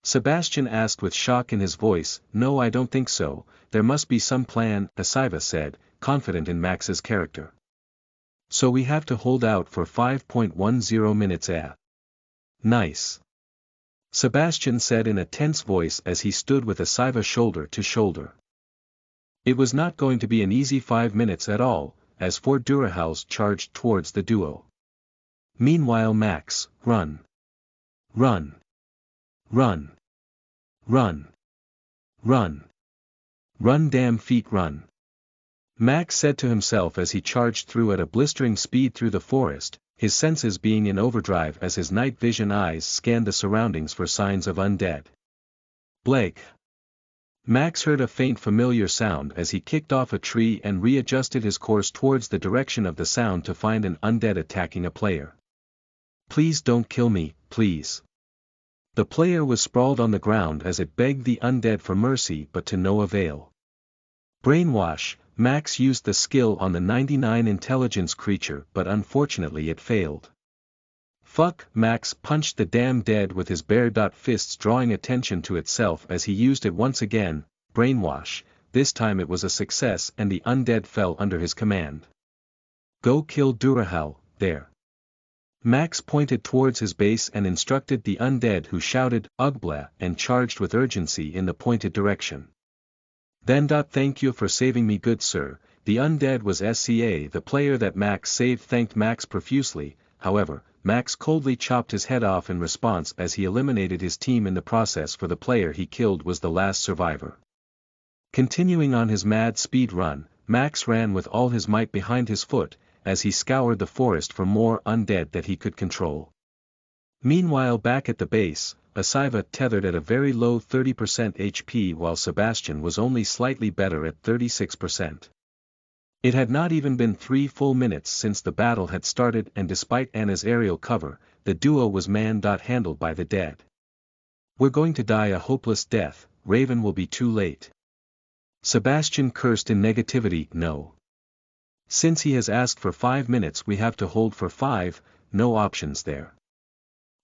Sebastian asked with shock in his voice. "No, I don't think so, there must be some plan," Asiva said, confident in Max's character. "So we have to hold out for 5.10 minutes. Nice. Sebastian said in a tense voice as he stood with Asiva shoulder to shoulder. It was not going to be an easy 5 minutes at all, as 4 Durahals charged towards the duo. Meanwhile Max, run. Run. Run. Run. Run. Run damn feet run. Max said to himself as he charged through at a blistering speed through the forest, his senses being in overdrive as his night vision eyes scanned the surroundings for signs of undead. Blake. Max heard a faint familiar sound as he kicked off a tree and readjusted his course towards the direction of the sound to find an undead attacking a player. Please don't kill me, please. The player was sprawled on the ground as it begged the undead for mercy but to no avail. Brainwash, Max used the skill on the 99 intelligence creature but unfortunately it failed. Fuck, Max punched the damn dead with his bare fists drawing attention to itself as he used it once again, brainwash, this time it was a success and the undead fell under his command. Go kill Durahal, there. Max pointed towards his base and instructed the undead who shouted, Ugbla, and charged with urgency in the pointed direction. Then. Thank you for saving me good sir, the undead was SCA. The player that Max saved thanked Max profusely, however, Max coldly chopped his head off in response as he eliminated his team in the process for the player he killed was the last survivor. Continuing on his mad speed run, Max ran with all his might behind his foot, as he scoured the forest for more undead that he could control. Meanwhile back at the base, Asiva tethered at a very low 30% HP while Sebastian was only slightly better at 36%. It had not even been 3 full minutes since the battle had started and despite Anna's aerial cover, the duo was man-handled by the dead. We're going to die a hopeless death, Raven will be too late. Sebastian cursed in negativity, no. Since he has asked for 5 minutes we have to hold for 5, no options there.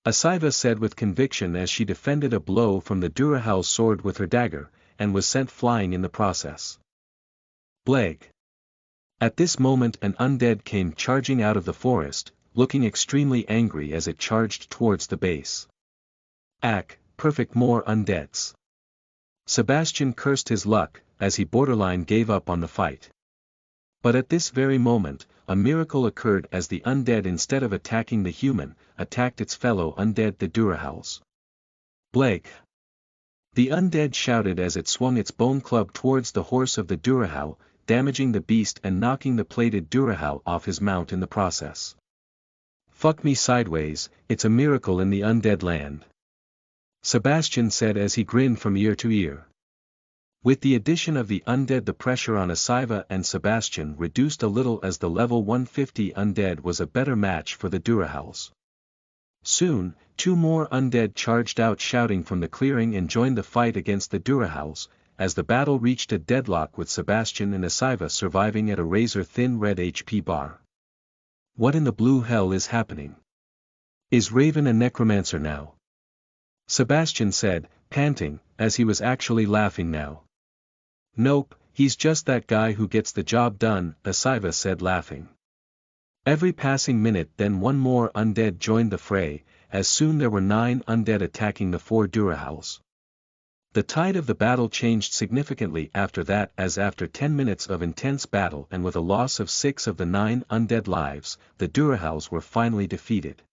Asiva said with conviction as she defended a blow from the Durahal's sword with her dagger, and was sent flying in the process. Bleg. At this moment an undead came charging out of the forest, looking extremely angry as it charged towards the base. Ack, perfect more undeads. Sebastian cursed his luck, as he borderline gave up on the fight. But at this very moment, a miracle occurred as the undead instead of attacking the human, attacked its fellow undead the Durahals. Blake. The undead shouted as it swung its bone club towards the horse of the Durahal, damaging the beast and knocking the plated Durahal off his mount in the process. Fuck me sideways, it's a miracle in the undead land. Sebastian said as he grinned from ear to ear. With the addition of the undead the pressure on Asiva and Sebastian reduced a little as the level 150 undead was a better match for the Durahals. Soon, 2 more undead charged out shouting from the clearing and joined the fight against the Durahals, as the battle reached a deadlock with Sebastian and Asiva surviving at a razor-thin red HP bar. What in the blue hell is happening? Is Raven a necromancer now? Sebastian said, panting, as he was actually laughing now. Nope, he's just that guy who gets the job done, Asiva said laughing. Every passing minute then 1 more undead joined the fray, as soon there were 9 undead attacking the 4 Durahals. The tide of the battle changed significantly after that as after 10 minutes of intense battle and with a loss of 6 of the 9 undead lives, the Durahals were finally defeated.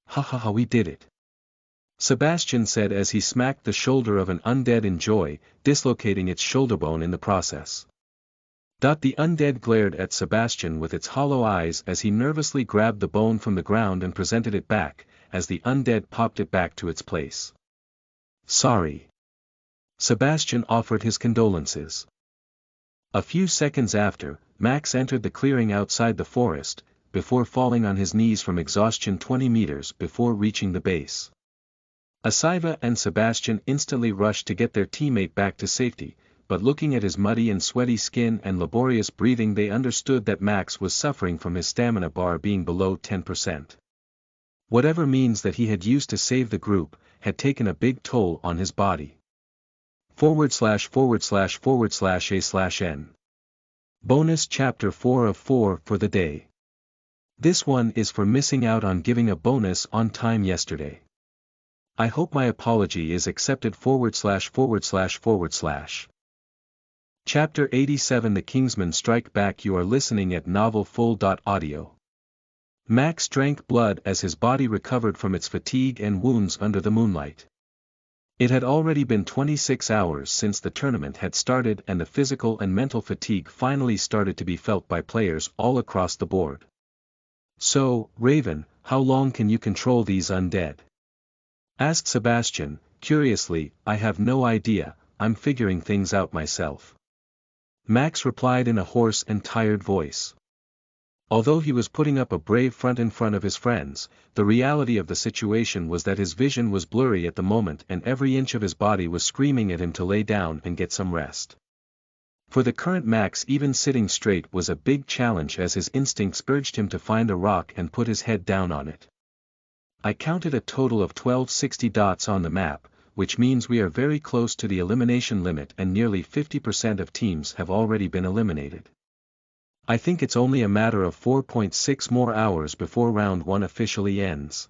Ha ha ha, we did it. Sebastian said as he smacked the shoulder of an undead in joy, dislocating its shoulderbone in the process. The undead glared at Sebastian with its hollow eyes as he nervously grabbed the bone from the ground and presented it back, as the undead popped it back to its place. Sorry. Sebastian offered his condolences. A few seconds after, Max entered the clearing outside the forest, before falling on his knees from exhaustion 20 meters before reaching the base. Asiva and Sebastian instantly rushed to get their teammate back to safety, but looking at his muddy and sweaty skin and laborious breathing they understood that Max was suffering from his stamina bar being below 10%. Whatever means that he had used to save the group, had taken a big toll on his body. //////A/N. Bonus Chapter 4 of 4 for the day. This one is for missing out on giving a bonus on time yesterday. I hope my apology is accepted /////. Chapter 87 The Kingsmen Strike Back. You are listening at Novel Full. Audio. Max drank blood as his body recovered from its fatigue and wounds under the moonlight. It had already been 26 hours since the tournament had started, and the physical and mental fatigue finally started to be felt by players all across the board. So, Raven, how long can you control these undead? Asked Sebastian, curiously. I have no idea, I'm figuring things out myself. Max replied in a hoarse and tired voice. Although he was putting up a brave front in front of his friends, the reality of the situation was that his vision was blurry at the moment and every inch of his body was screaming at him to lay down and get some rest. For the current Max, even sitting straight was a big challenge, as his instincts urged him to find a rock and put his head down on it. I counted a total of 1260 dots on the map, which means we are very close to the elimination limit and nearly 50% of teams have already been eliminated. I think it's only a matter of 4.6 more hours before round 1 officially ends.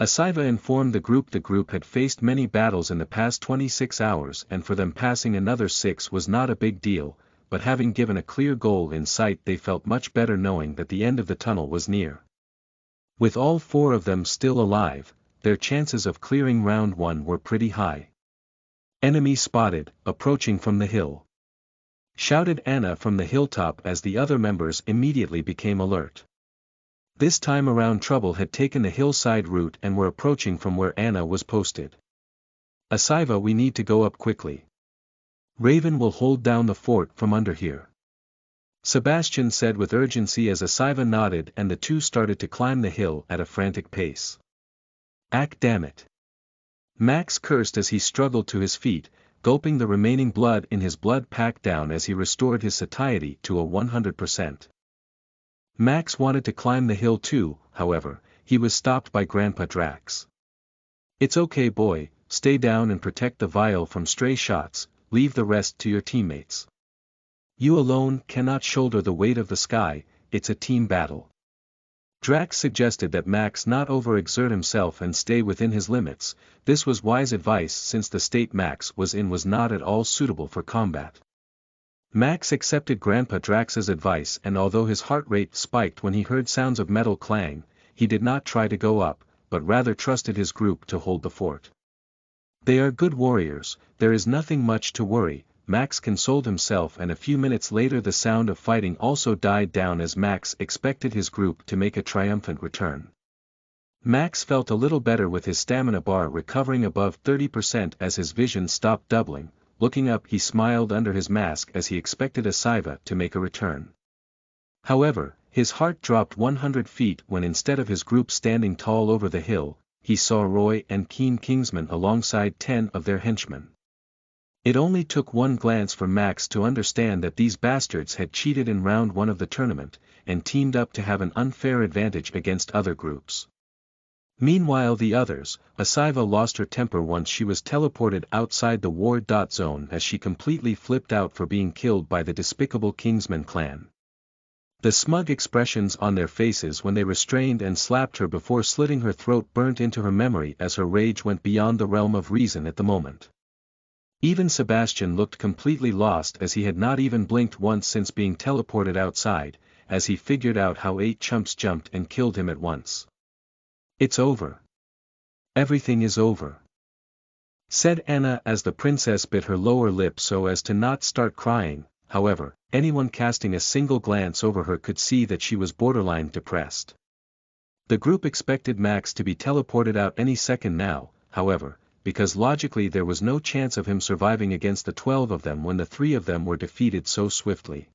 Asiva informed the group had faced many battles in the past 26 hours, and for them passing another 6 was not a big deal, but having given a clear goal in sight they felt much better knowing that the end of the tunnel was near. With all 4 of them still alive, their chances of clearing round 1 were pretty high. Enemy spotted, approaching from the hill. Shouted Anna from the hilltop as the other members immediately became alert. This time around trouble had taken the hillside route and were approaching from where Anna was posted. Asiva, we need to go up quickly. Raven will hold down the fort from under here. Sebastian said with urgency as Asiva nodded and the two started to climb the hill at a frantic pace. Ack, damn it. Max cursed as he struggled to his feet, gulping the remaining blood in his blood pack down as he restored his satiety to a 100%. Max wanted to climb the hill too, however, he was stopped by Grandpa Drax. It's okay boy, stay down and protect the vial from stray shots, leave the rest to your teammates. You alone cannot shoulder the weight of the sky, it's a team battle. Drax suggested that Max not overexert himself and stay within his limits. This was wise advice since the state Max was in was not at all suitable for combat. Max accepted Grandpa Drax's advice, and although his heart rate spiked when he heard sounds of metal clang, he did not try to go up, but rather trusted his group to hold the fort. They are good warriors, there is nothing much to worry, Max consoled himself, and a few minutes later the sound of fighting also died down as Max expected his group to make a triumphant return. Max felt a little better with his stamina bar recovering above 30% as his vision stopped doubling. Looking up, he smiled under his mask as he expected Asiva to make a return. However, his heart dropped 100 feet when instead of his group standing tall over the hill, he saw Roy and Keen Kingsman alongside 10 of their henchmen. It only took one glance for Max to understand that these bastards had cheated in round 1 of the tournament, and teamed up to have an unfair advantage against other groups. Meanwhile the others, Asiva lost her temper once she was teleported outside the war zone as she completely flipped out for being killed by the despicable Kingsman clan. The smug expressions on their faces when they restrained and slapped her before slitting her throat burnt into her memory as her rage went beyond the realm of reason at the moment. Even Sebastian looked completely lost as he had not even blinked once since being teleported outside, as he figured out how 8 chumps jumped and killed him at once. It's over. Everything is over, said Anna as the princess bit her lower lip so as to not start crying. However, anyone casting a single glance over her could see that she was borderline depressed. The group expected Max to be teleported out any second now, however, because logically there was no chance of him surviving against the 12 of them when the 3 of them were defeated so swiftly.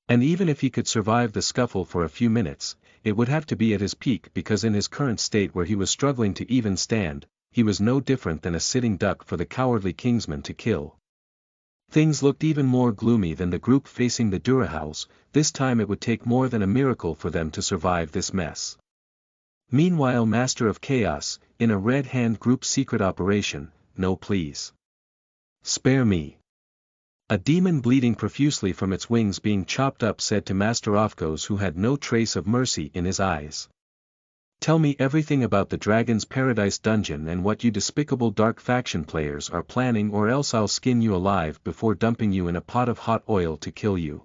And even if he could survive the scuffle for a few minutes, it would have to be at his peak, because in his current state where he was struggling to even stand, he was no different than a sitting duck for the cowardly Kingsman to kill. Things looked even more gloomy than the group facing the Durahals. This time it would take more than a miracle for them to survive this mess. Meanwhile, Master of Chaos, in a Red Hand group secret operation, no please. Spare me. A demon bleeding profusely from its wings being chopped up said to Master Ofkos, who had no trace of mercy in his eyes. Tell me everything about the Dragon's Paradise dungeon and what you despicable dark faction players are planning, or else I'll skin you alive before dumping you in a pot of hot oil to kill you.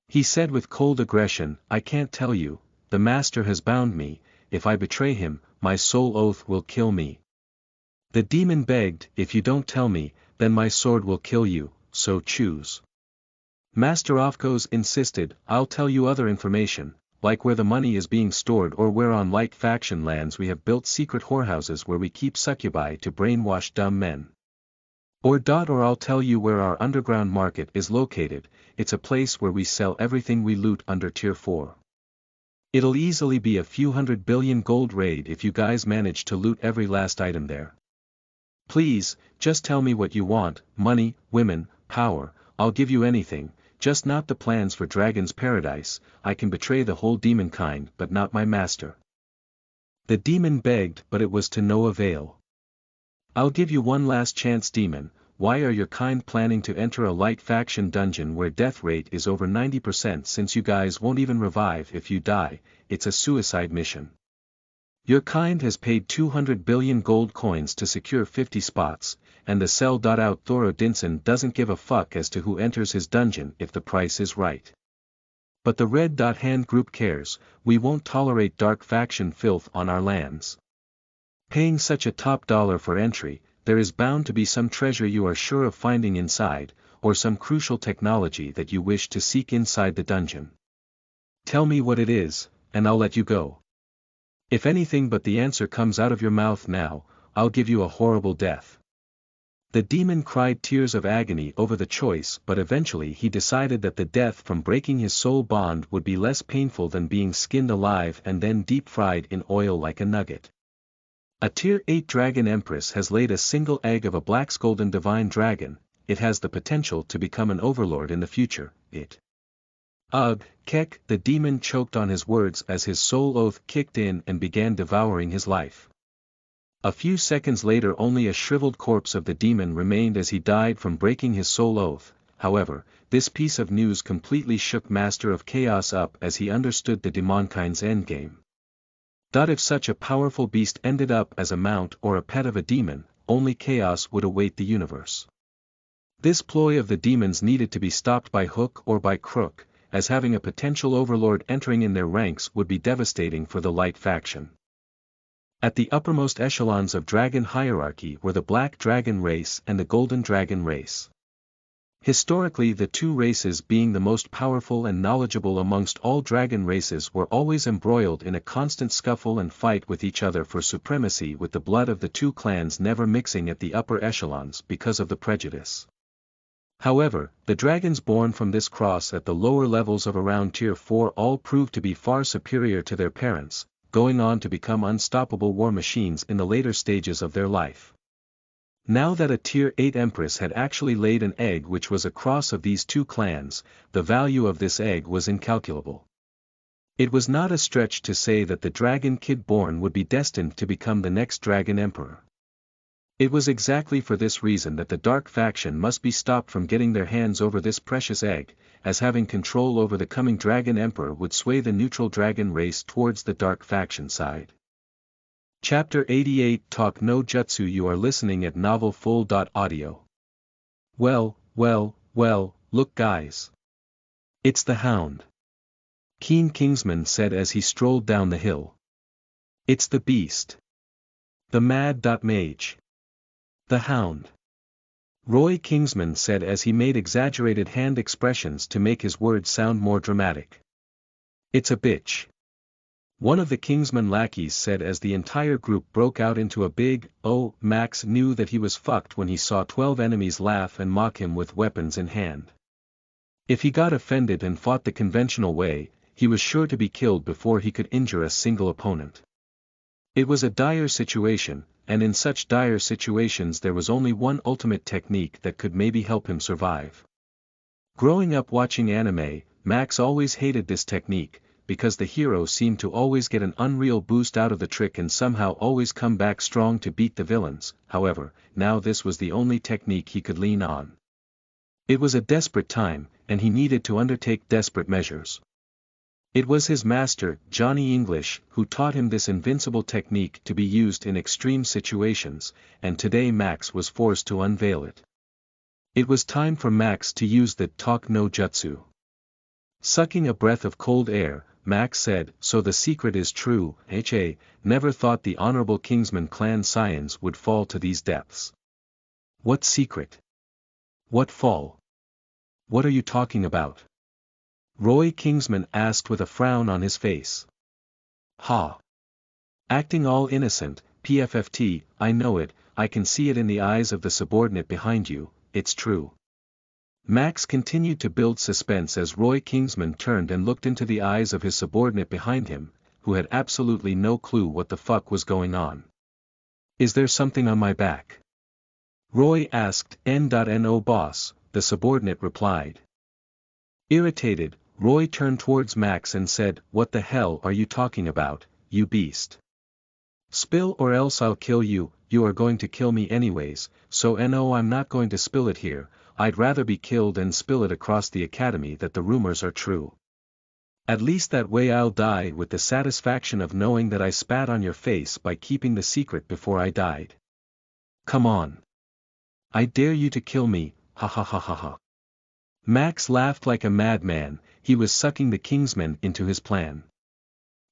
He said with cold aggression. I can't tell you, the master has bound me, if I betray him, my soul oath will kill me. The demon begged, if you don't tell me, then my sword will kill you, so choose. Master Ofkos insisted, I'll tell you other information, like where the money is being stored, or where on light faction lands we have built secret whorehouses where we keep succubi to brainwash dumb men. Or I'll tell you where our underground market is located. It's a place where we sell everything we loot under tier 4. It'll easily be a few 100 billion gold raid if you guys manage to loot every last item there. Please, just tell me what you want, money, women, power, I'll give you anything, just not the plans for Dragon's Paradise. I can betray the whole demon kind but not my master. The demon begged, but it was to no avail. I'll give you one last chance, demon. Why are your kind planning to enter a light faction dungeon where death rate is over 90%, since you guys won't even revive if you die? It's a suicide mission. Your kind has paid 200 billion gold coins to secure 50 spots, and the sell-out Thoro Dinson doesn't give a fuck as to who enters his dungeon if the price is right. But the Red Hand group cares. We won't tolerate dark faction filth on our lands. Paying such a top dollar for entry, there is bound to be some treasure you are sure of finding inside, or some crucial technology that you wish to seek inside the dungeon. Tell me what it is, and I'll let you go. If anything but the answer comes out of your mouth now, I'll give you a horrible death. The demon cried tears of agony over the choice, but eventually he decided that the death from breaking his soul bond would be less painful than being skinned alive and then deep-fried in oil like a nugget. A Tier 8 Dragon Empress has laid a single egg of a Blackskolden Divine Dragon. It has the potential to become an overlord in the future. Ugh, Kek, the demon choked on his words as his soul oath kicked in and began devouring his life. A few seconds later only a shriveled corpse of the demon remained as he died from breaking his soul oath. However, this piece of news completely shook Master of Chaos up as he understood the demonkind's endgame. If such a powerful beast ended up as a mount or a pet of a demon, only chaos would await the universe. This ploy of the demons needed to be stopped by hook or by crook, as having a potential overlord entering in their ranks would be devastating for the light faction. At the uppermost echelons of dragon hierarchy were the Black Dragon race and the Golden Dragon race. Historically, the two races, being the most powerful and knowledgeable amongst all dragon races, were always embroiled in a constant scuffle and fight with each other for supremacy, with the blood of the two clans never mixing at the upper echelons because of the prejudice. However, the dragons born from this cross at the lower levels of around Tier 4 all proved to be far superior to their parents, going on to become unstoppable war machines in the later stages of their life. Now that a Tier 8 Empress had actually laid an egg which was a cross of these two clans, the value of this egg was incalculable. It was not a stretch to say that the dragon kid born would be destined to become the next Dragon Emperor. It was exactly for this reason that the Dark faction must be stopped from getting their hands over this precious egg, as having control over the coming Dragon Emperor would sway the neutral dragon race towards the Dark faction side. Chapter 88 Talk no Jutsu. You are listening at novelfull.audio. Well, look guys. It's the Hound. Keen Kingsman said as he strolled down the hill. It's the beast. The mad mage. The Hound. Roy Kingsman said as he made exaggerated hand expressions to make his words sound more dramatic. It's a bitch. One of the Kingsman lackeys said as the entire group broke out into a big, "Oh!" Max knew that he was fucked when he saw 12 enemies laugh and mock him with weapons in hand. If he got offended and fought the conventional way, he was sure to be killed before he could injure a single opponent. It was a dire situation, and in such dire situations there was only one ultimate technique that could maybe help him survive. Growing up watching anime, Max always hated this technique, because the hero seemed to always get an unreal boost out of the trick and somehow always come back strong to beat the villains. However, now this was the only technique he could lean on. It was a desperate time, and he needed to undertake desperate measures. It was his master, Johnny English, who taught him this invincible technique to be used in extreme situations, and today Max was forced to unveil it. It was time for Max to use the talk no jutsu. Sucking a breath of cold air, Max said, "So the secret is true, never thought the honorable Kingsman clan scions would fall to these depths." "What secret? What fall? What are you talking about?" Roy Kingsman asked with a frown on his face. "Ha! Acting all innocent, PFFT, I know it, I can see it in the eyes of the subordinate behind you, it's true." Max continued to build suspense as Roy Kingsman turned and looked into the eyes of his subordinate behind him, who had absolutely no clue what the fuck was going on. "Is there something on my back?" Roy asked. "No boss," the subordinate replied. Irritated, Roy turned towards Max and said, "What the hell are you talking about, you beast? Spill or else I'll kill you. You are going to kill me anyways, so no, I'm not going to spill it here. I'd rather be killed and spill it across the academy that the rumors are true. At least that way I'll die with the satisfaction of knowing that I spat on your face by keeping the secret before I died. Come on. I dare you to kill me, ha ha ha ha ha." Max laughed like a madman. He was sucking the Kingsmen into his plan.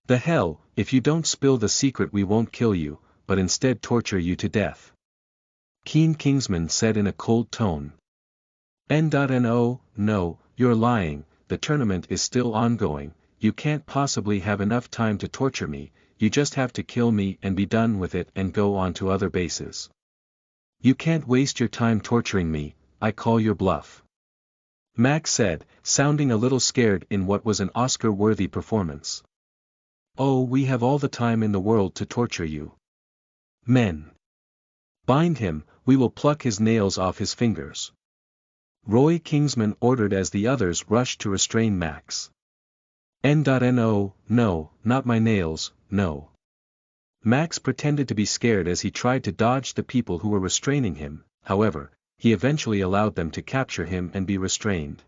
"The hell, if you don't spill the secret we won't kill you, but instead torture you to death," Keen Kingsman said in a cold tone. No, you're lying, the tournament is still ongoing, you can't possibly have enough time to torture me, you just have to kill me and be done with it and go on to other bases. You can't waste your time torturing me, I call your bluff," Max said, sounding a little scared in what was an Oscar-worthy performance. "Oh, we have all the time in the world to torture you. Men! Bind him, we will pluck his nails off his fingers," Roy Kingsman ordered as the others rushed to restrain Max. No, not my nails, no." Max pretended to be scared as he tried to dodge the people who were restraining him, however, he eventually allowed them to capture him and be restrained.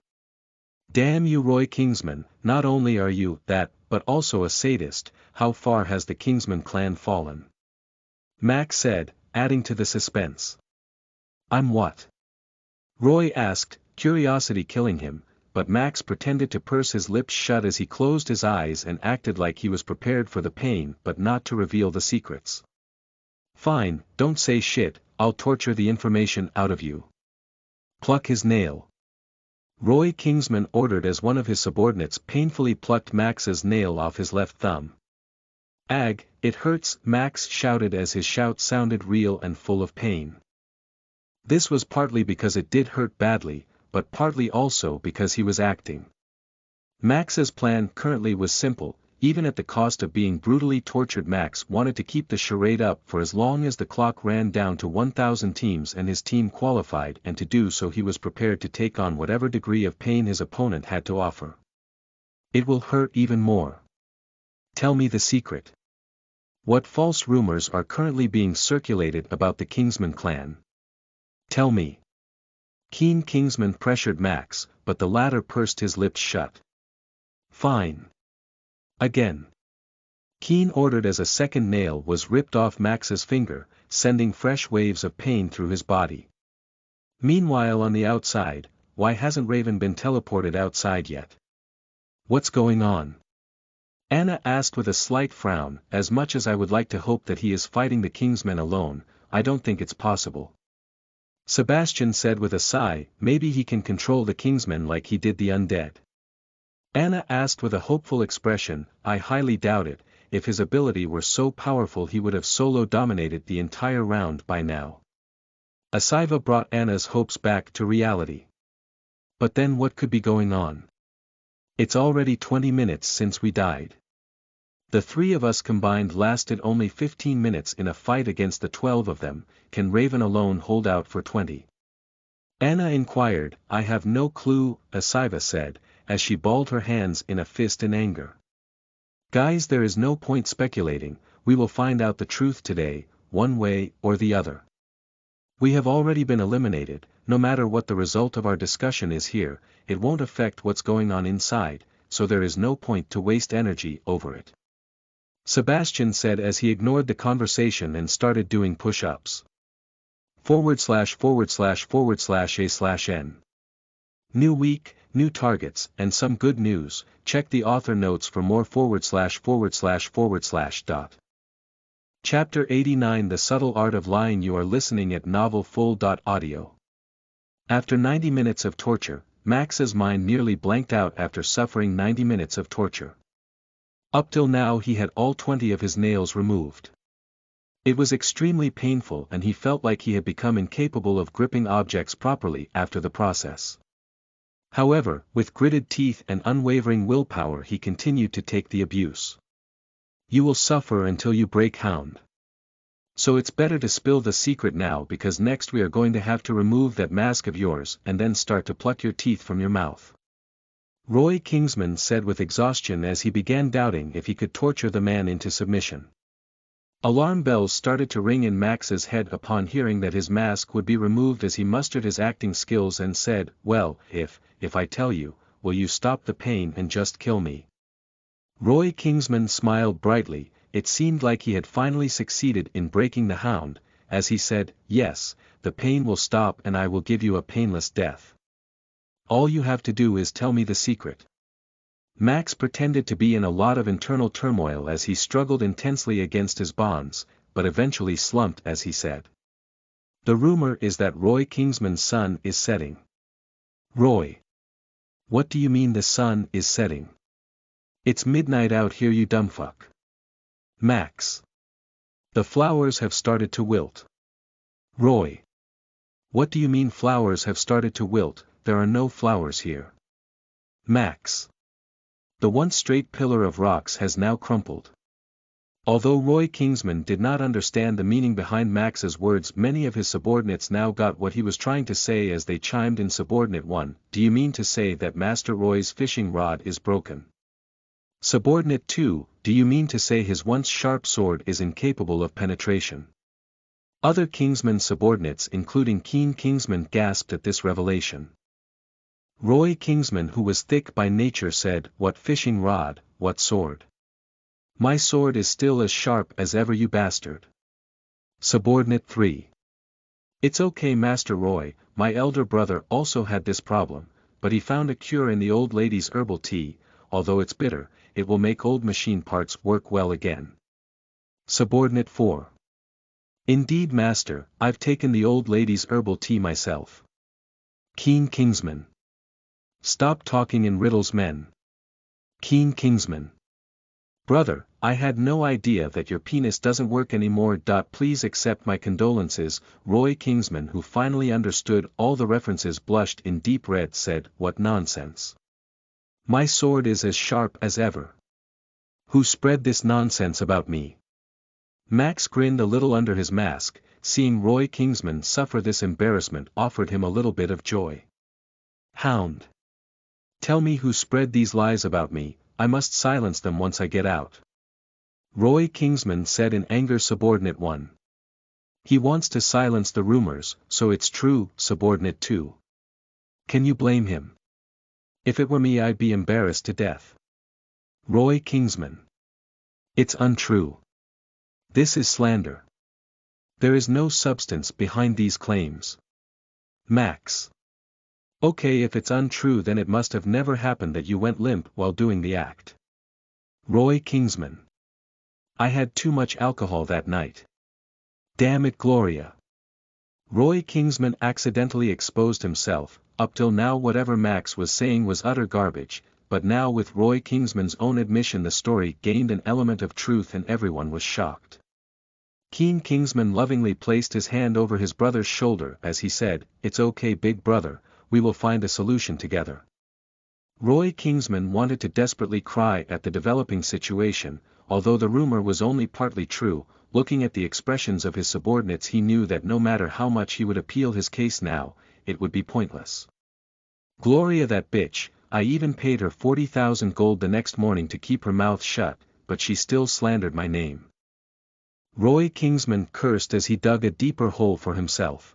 "Damn you Roy Kingsman, not only are you that, but also a sadist, how far has the Kingsman clan fallen?" Max said, adding to the suspense. "I'm what?" Roy asked, curiosity killing him, but Max pretended to purse his lips shut as he closed his eyes and acted like he was prepared for the pain but not to reveal the secrets. "Fine, don't say shit, I'll torture the information out of you. Pluck his nail," Roy Kingsman ordered as one of his subordinates painfully plucked Max's nail off his left thumb. "Ag, it hurts," Max shouted as his shout sounded real and full of pain. This was partly because it did hurt badly, but partly also because he was acting. Max's plan currently was simple. Even at the cost of being brutally tortured, Max wanted to keep the charade up for as long as the clock ran down to 1,000 teams and his team qualified, and to do so he was prepared to take on whatever degree of pain his opponent had to offer. "It will hurt even more. Tell me the secret. What false rumors are currently being circulated about the Kingsman clan? Tell me." Keen Kingsman pressured Max, but the latter pursed his lips shut. "Fine. Again." Keen ordered as a second nail was ripped off Max's finger, sending fresh waves of pain through his body. Meanwhile on the outside, why hasn't Raven been teleported outside yet? What's going on? Anna asked with a slight frown. "As much as I would like to hope that he is fighting the Kingsmen alone, I don't think it's possible." Sebastian said with a sigh, "Maybe he can control the Kingsmen like he did the undead." Anna asked with a hopeful expression, "I highly doubt it, if his ability were so powerful he would have solo dominated the entire round by now." Asiva brought Anna's hopes back to reality. "But then what could be going on? It's already 20 minutes since we died. The 3 of us combined lasted only 15 minutes in a fight against the 12 of them, can Raven alone hold out for 20? Anna inquired. "I have no clue," Asiva said, as she balled her hands in a fist in anger. "Guys, there is no point speculating, we will find out the truth today, one way or the other." We have already been eliminated, no matter what the result of our discussion is here, it won't affect what's going on inside, so there is no point to waste energy over it. Sebastian said as he ignored the conversation and started doing push-ups. /////A/N. New week, new targets, and some good news. Check the author notes for more /////. Chapter 89 The Subtle Art of Lying. You are listening at Novel Full.audio. After 90 minutes of torture, Max's mind nearly blanked out after suffering 90 minutes of torture. Up till now he had all 20 of his nails removed. It was extremely painful and he felt like he had become incapable of gripping objects properly after the process. However, with gritted teeth and unwavering willpower he continued to take the abuse. You will suffer until you break, hound. So it's better to spill the secret now, because next we are going to have to remove that mask of yours and then start to pluck your teeth from your mouth. Roy Kingsman said with exhaustion as he began doubting if he could torture the man into submission. Alarm bells started to ring in Max's head upon hearing that his mask would be removed as he mustered his acting skills and said, "Well, if I tell you, will you stop the pain and just kill me?" Roy Kingsman smiled brightly. It seemed like he had finally succeeded in breaking the hound, as he said, "Yes, the pain will stop and I will give you a painless death. All you have to do is tell me the secret." Max pretended to be in a lot of internal turmoil as he struggled intensely against his bonds, but eventually slumped as he said. "The rumor is that Roy Kingsman's sun is setting." "Roy. What do you mean the sun is setting? It's midnight out here, you dumbfuck." "Max. The flowers have started to wilt." "Roy. What do you mean flowers have started to wilt? There are no flowers here." "Max. The once straight pillar of rocks has now crumpled." Although Roy Kingsman did not understand the meaning behind Max's words, many of his subordinates now got what he was trying to say as they chimed in. Subordinate 1, do you mean to say that Master Roy's fishing rod is broken? Subordinate 2, do you mean to say his once sharp sword is incapable of penetration? Other Kingsman subordinates including Keen Kingsman gasped at this revelation. Roy Kingsman, who was thick by nature, said, "What fishing rod, what sword? My sword is still as sharp as ever, you bastard." Subordinate 3. It's okay, Master Roy, my elder brother also had this problem, but he found a cure in the old lady's herbal tea. Although it's bitter, it will make old machine parts work well again. Subordinate 4. Indeed, Master, I've taken the old lady's herbal tea myself. Keen Kingsman. Stop talking in riddles, men. Keen Kingsman. Brother, I had no idea that your penis doesn't work anymore. Please accept my condolences. Roy Kingsman, who finally understood all the references, blushed in deep red, said, "What nonsense. My sword is as sharp as ever. Who spread this nonsense about me?" Max grinned a little under his mask. Seeing Roy Kingsman suffer this embarrassment offered him a little bit of joy. "Hound. Tell me who spread these lies about me. I must silence them once I get out." Roy Kingsman said in anger. Subordinate 1. He wants to silence the rumors, so it's true. Subordinate 2. Can you blame him? If it were me, I'd be embarrassed to death. Roy Kingsman. It's untrue. This is slander. There is no substance behind these claims. Max. Okay, if it's untrue, then it must have never happened that you went limp while doing the act. Roy Kingsman. I had too much alcohol that night. Damn it, Gloria. Roy Kingsman accidentally exposed himself. Up till now whatever Max was saying was utter garbage, but now with Roy Kingsman's own admission the story gained an element of truth and everyone was shocked. Keen Kingsman lovingly placed his hand over his brother's shoulder as he said, "It's okay, big brother, we will find a solution together." Roy Kingsman wanted to desperately cry at the developing situation. Although the rumor was only partly true, looking at the expressions of his subordinates he knew that no matter how much he would appeal his case now, it would be pointless. Gloria, that bitch, I even paid her 40,000 gold the next morning to keep her mouth shut, but she still slandered my name. Roy Kingsman cursed as he dug a deeper hole for himself.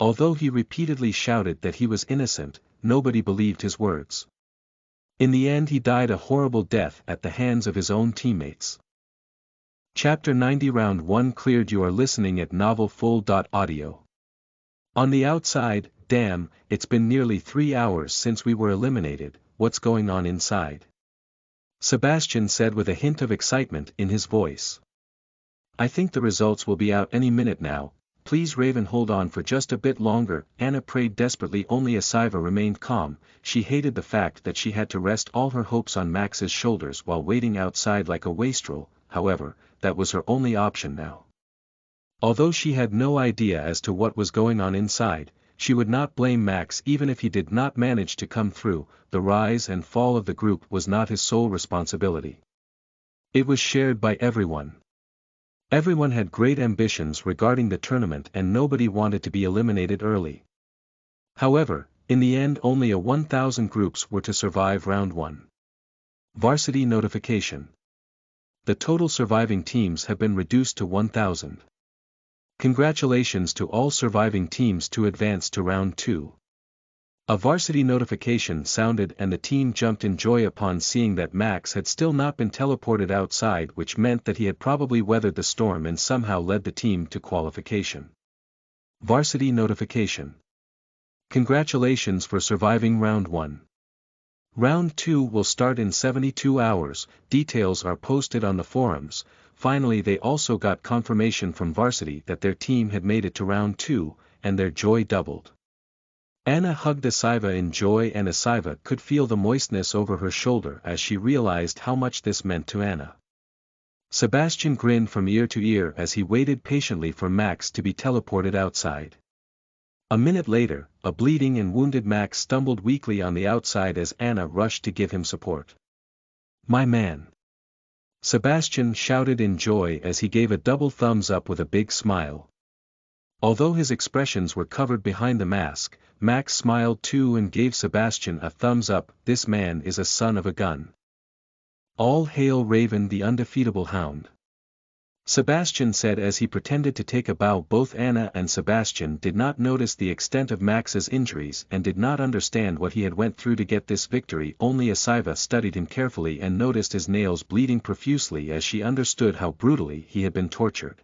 Although he repeatedly shouted that he was innocent, nobody believed his words. In the end he died a horrible death at the hands of his own teammates. Chapter 90 Round 1 Cleared. You are listening at novelfull.audio. On the outside, damn, it's been nearly 3 hours since we were eliminated, what's going on inside? Sebastian said with a hint of excitement in his voice. I think the results will be out any minute now. Please Raven, hold on for just a bit longer. Anna prayed desperately. Only Asiva remained calm. She hated the fact that she had to rest all her hopes on Max's shoulders while waiting outside like a wastrel. However, that was her only option now. Although she had no idea as to what was going on inside, she would not blame Max even if he did not manage to come through. The rise and fall of the group was not his sole responsibility. It was shared by everyone. Everyone had great ambitions regarding the tournament and nobody wanted to be eliminated early. However, in the end only a 1,000 groups were to survive round 1. Varsity notification. The total surviving teams have been reduced to 1,000. Congratulations to all surviving teams to advance to round 2. A varsity notification sounded and the team jumped in joy upon seeing that Max had still not been teleported outside, which meant that he had probably weathered the storm and somehow led the team to qualification. Varsity notification. Congratulations for surviving round 1. Round 2 will start in 72 hours, details are posted on the forums. Finally they also got confirmation from varsity that their team had made it to round 2, and their joy doubled. Anna hugged Asiva in joy and Asiva could feel the moistness over her shoulder as she realized how much this meant to Anna. Sebastian grinned from ear to ear as he waited patiently for Max to be teleported outside. A minute later, a bleeding and wounded Max stumbled weakly on the outside as Anna rushed to give him support. My man. Sebastian shouted in joy as he gave a double thumbs up with a big smile. Although his expressions were covered behind the mask, Max smiled too and gave Sebastian a thumbs up. This man is a son of a gun. All hail Raven, the undefeatable hound. Sebastian said as he pretended to take a bow. Both Anna and Sebastian did not notice the extent of Max's injuries and did not understand what he had went through to get this victory. Only Asiva studied him carefully and noticed his nails bleeding profusely as she understood how brutally he had been tortured.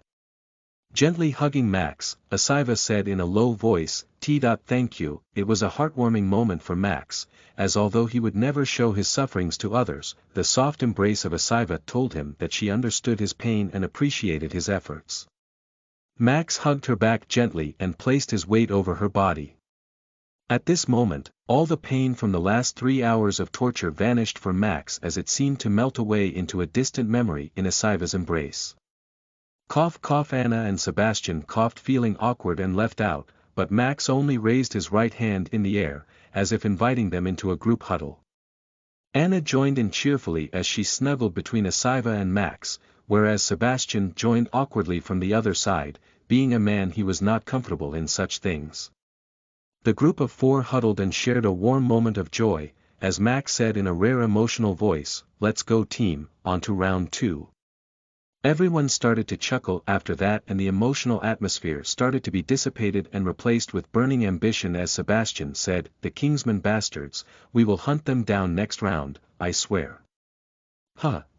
Gently hugging Max, Asiva said in a low voice, "Thank you." It was a heartwarming moment for Max, as although he would never show his sufferings to others, the soft embrace of Asiva told him that she understood his pain and appreciated his efforts. Max hugged her back gently and placed his weight over her body. At this moment, all the pain from the last 3 hours of torture vanished for Max as it seemed to melt away into a distant memory in Asiva's embrace. Cough cough. Anna and Sebastian coughed, feeling awkward and left out, but Max only raised his right hand in the air, as if inviting them into a group huddle. Anna joined in cheerfully as she snuggled between Asiva and Max, whereas Sebastian joined awkwardly from the other side. Being a man, he was not comfortable in such things. The group of 4 huddled and shared a warm moment of joy, as Max said in a rare emotional voice, "Let's go team, on to round 2. Everyone started to chuckle after that, and the emotional atmosphere started to be dissipated and replaced with burning ambition as Sebastian said, "The Kingsman bastards, we will hunt them down next round, I swear."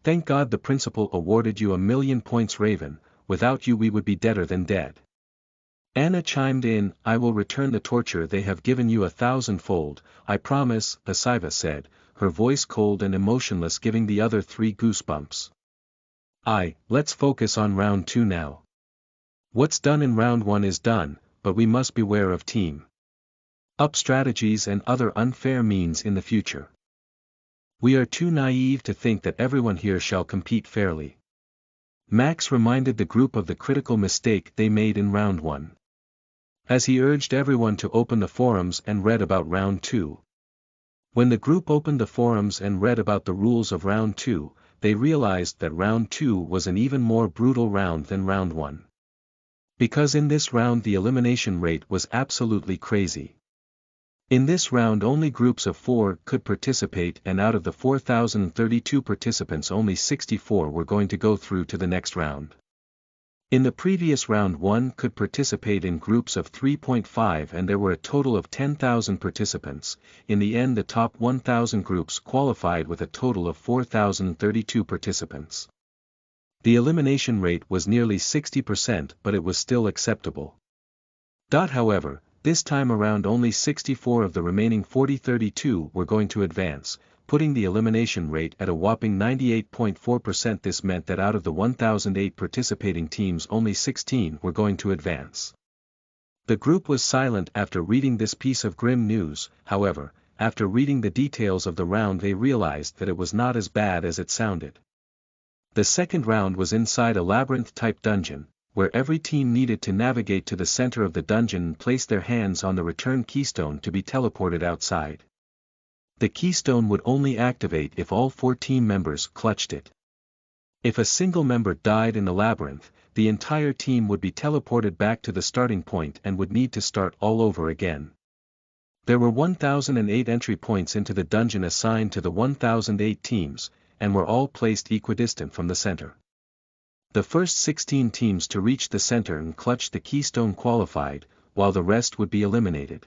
Thank God the principal awarded you 1,000,000 points, Raven, without you we would be deader than dead. Anna chimed in, "I will return the torture they have given you 1,000-fold, I promise," Asiva said, her voice cold and emotionless, giving the other 3 goosebumps. Let's focus on round 2 now. What's done in round 1 is done, but we must beware of team up strategies and other unfair means in the future. We are too naive to think that everyone here shall compete fairly. Max reminded the group of the critical mistake they made in round 1. As he urged everyone to open the forums and read about round 2. When the group opened the forums and read about the rules of round 2, they realized that round 2 was an even more brutal round than round 1. Because in this round the elimination rate was absolutely crazy. In this round only groups of 4 could participate, and out of the 4,032 participants only 64 were going to go through to the next round. In the previous round 1 could participate in groups of 3.5 and there were a total of 10,000 participants. In the end the top 1,000 groups qualified with a total of 4,032 participants. The elimination rate was nearly 60%, but it was still acceptable. However, this time around only 64 of the remaining 40,032 were going to advance, putting the elimination rate at a whopping 98.4%. This meant that out of the 1,008 participating teams only 16 were going to advance. The group was silent after reading this piece of grim news. However, after reading the details of the round they realized that it was not as bad as it sounded. The second round was inside a labyrinth-type dungeon, where every team needed to navigate to the center of the dungeon and place their hands on the return keystone to be teleported outside. The keystone would only activate if all 4 team members clutched it. If a single member died in the labyrinth, the entire team would be teleported back to the starting point and would need to start all over again. There were 1,008 entry points into the dungeon assigned to the 1,008 teams, and were all placed equidistant from the center. The first 16 teams to reach the center and clutch the keystone qualified, while the rest would be eliminated.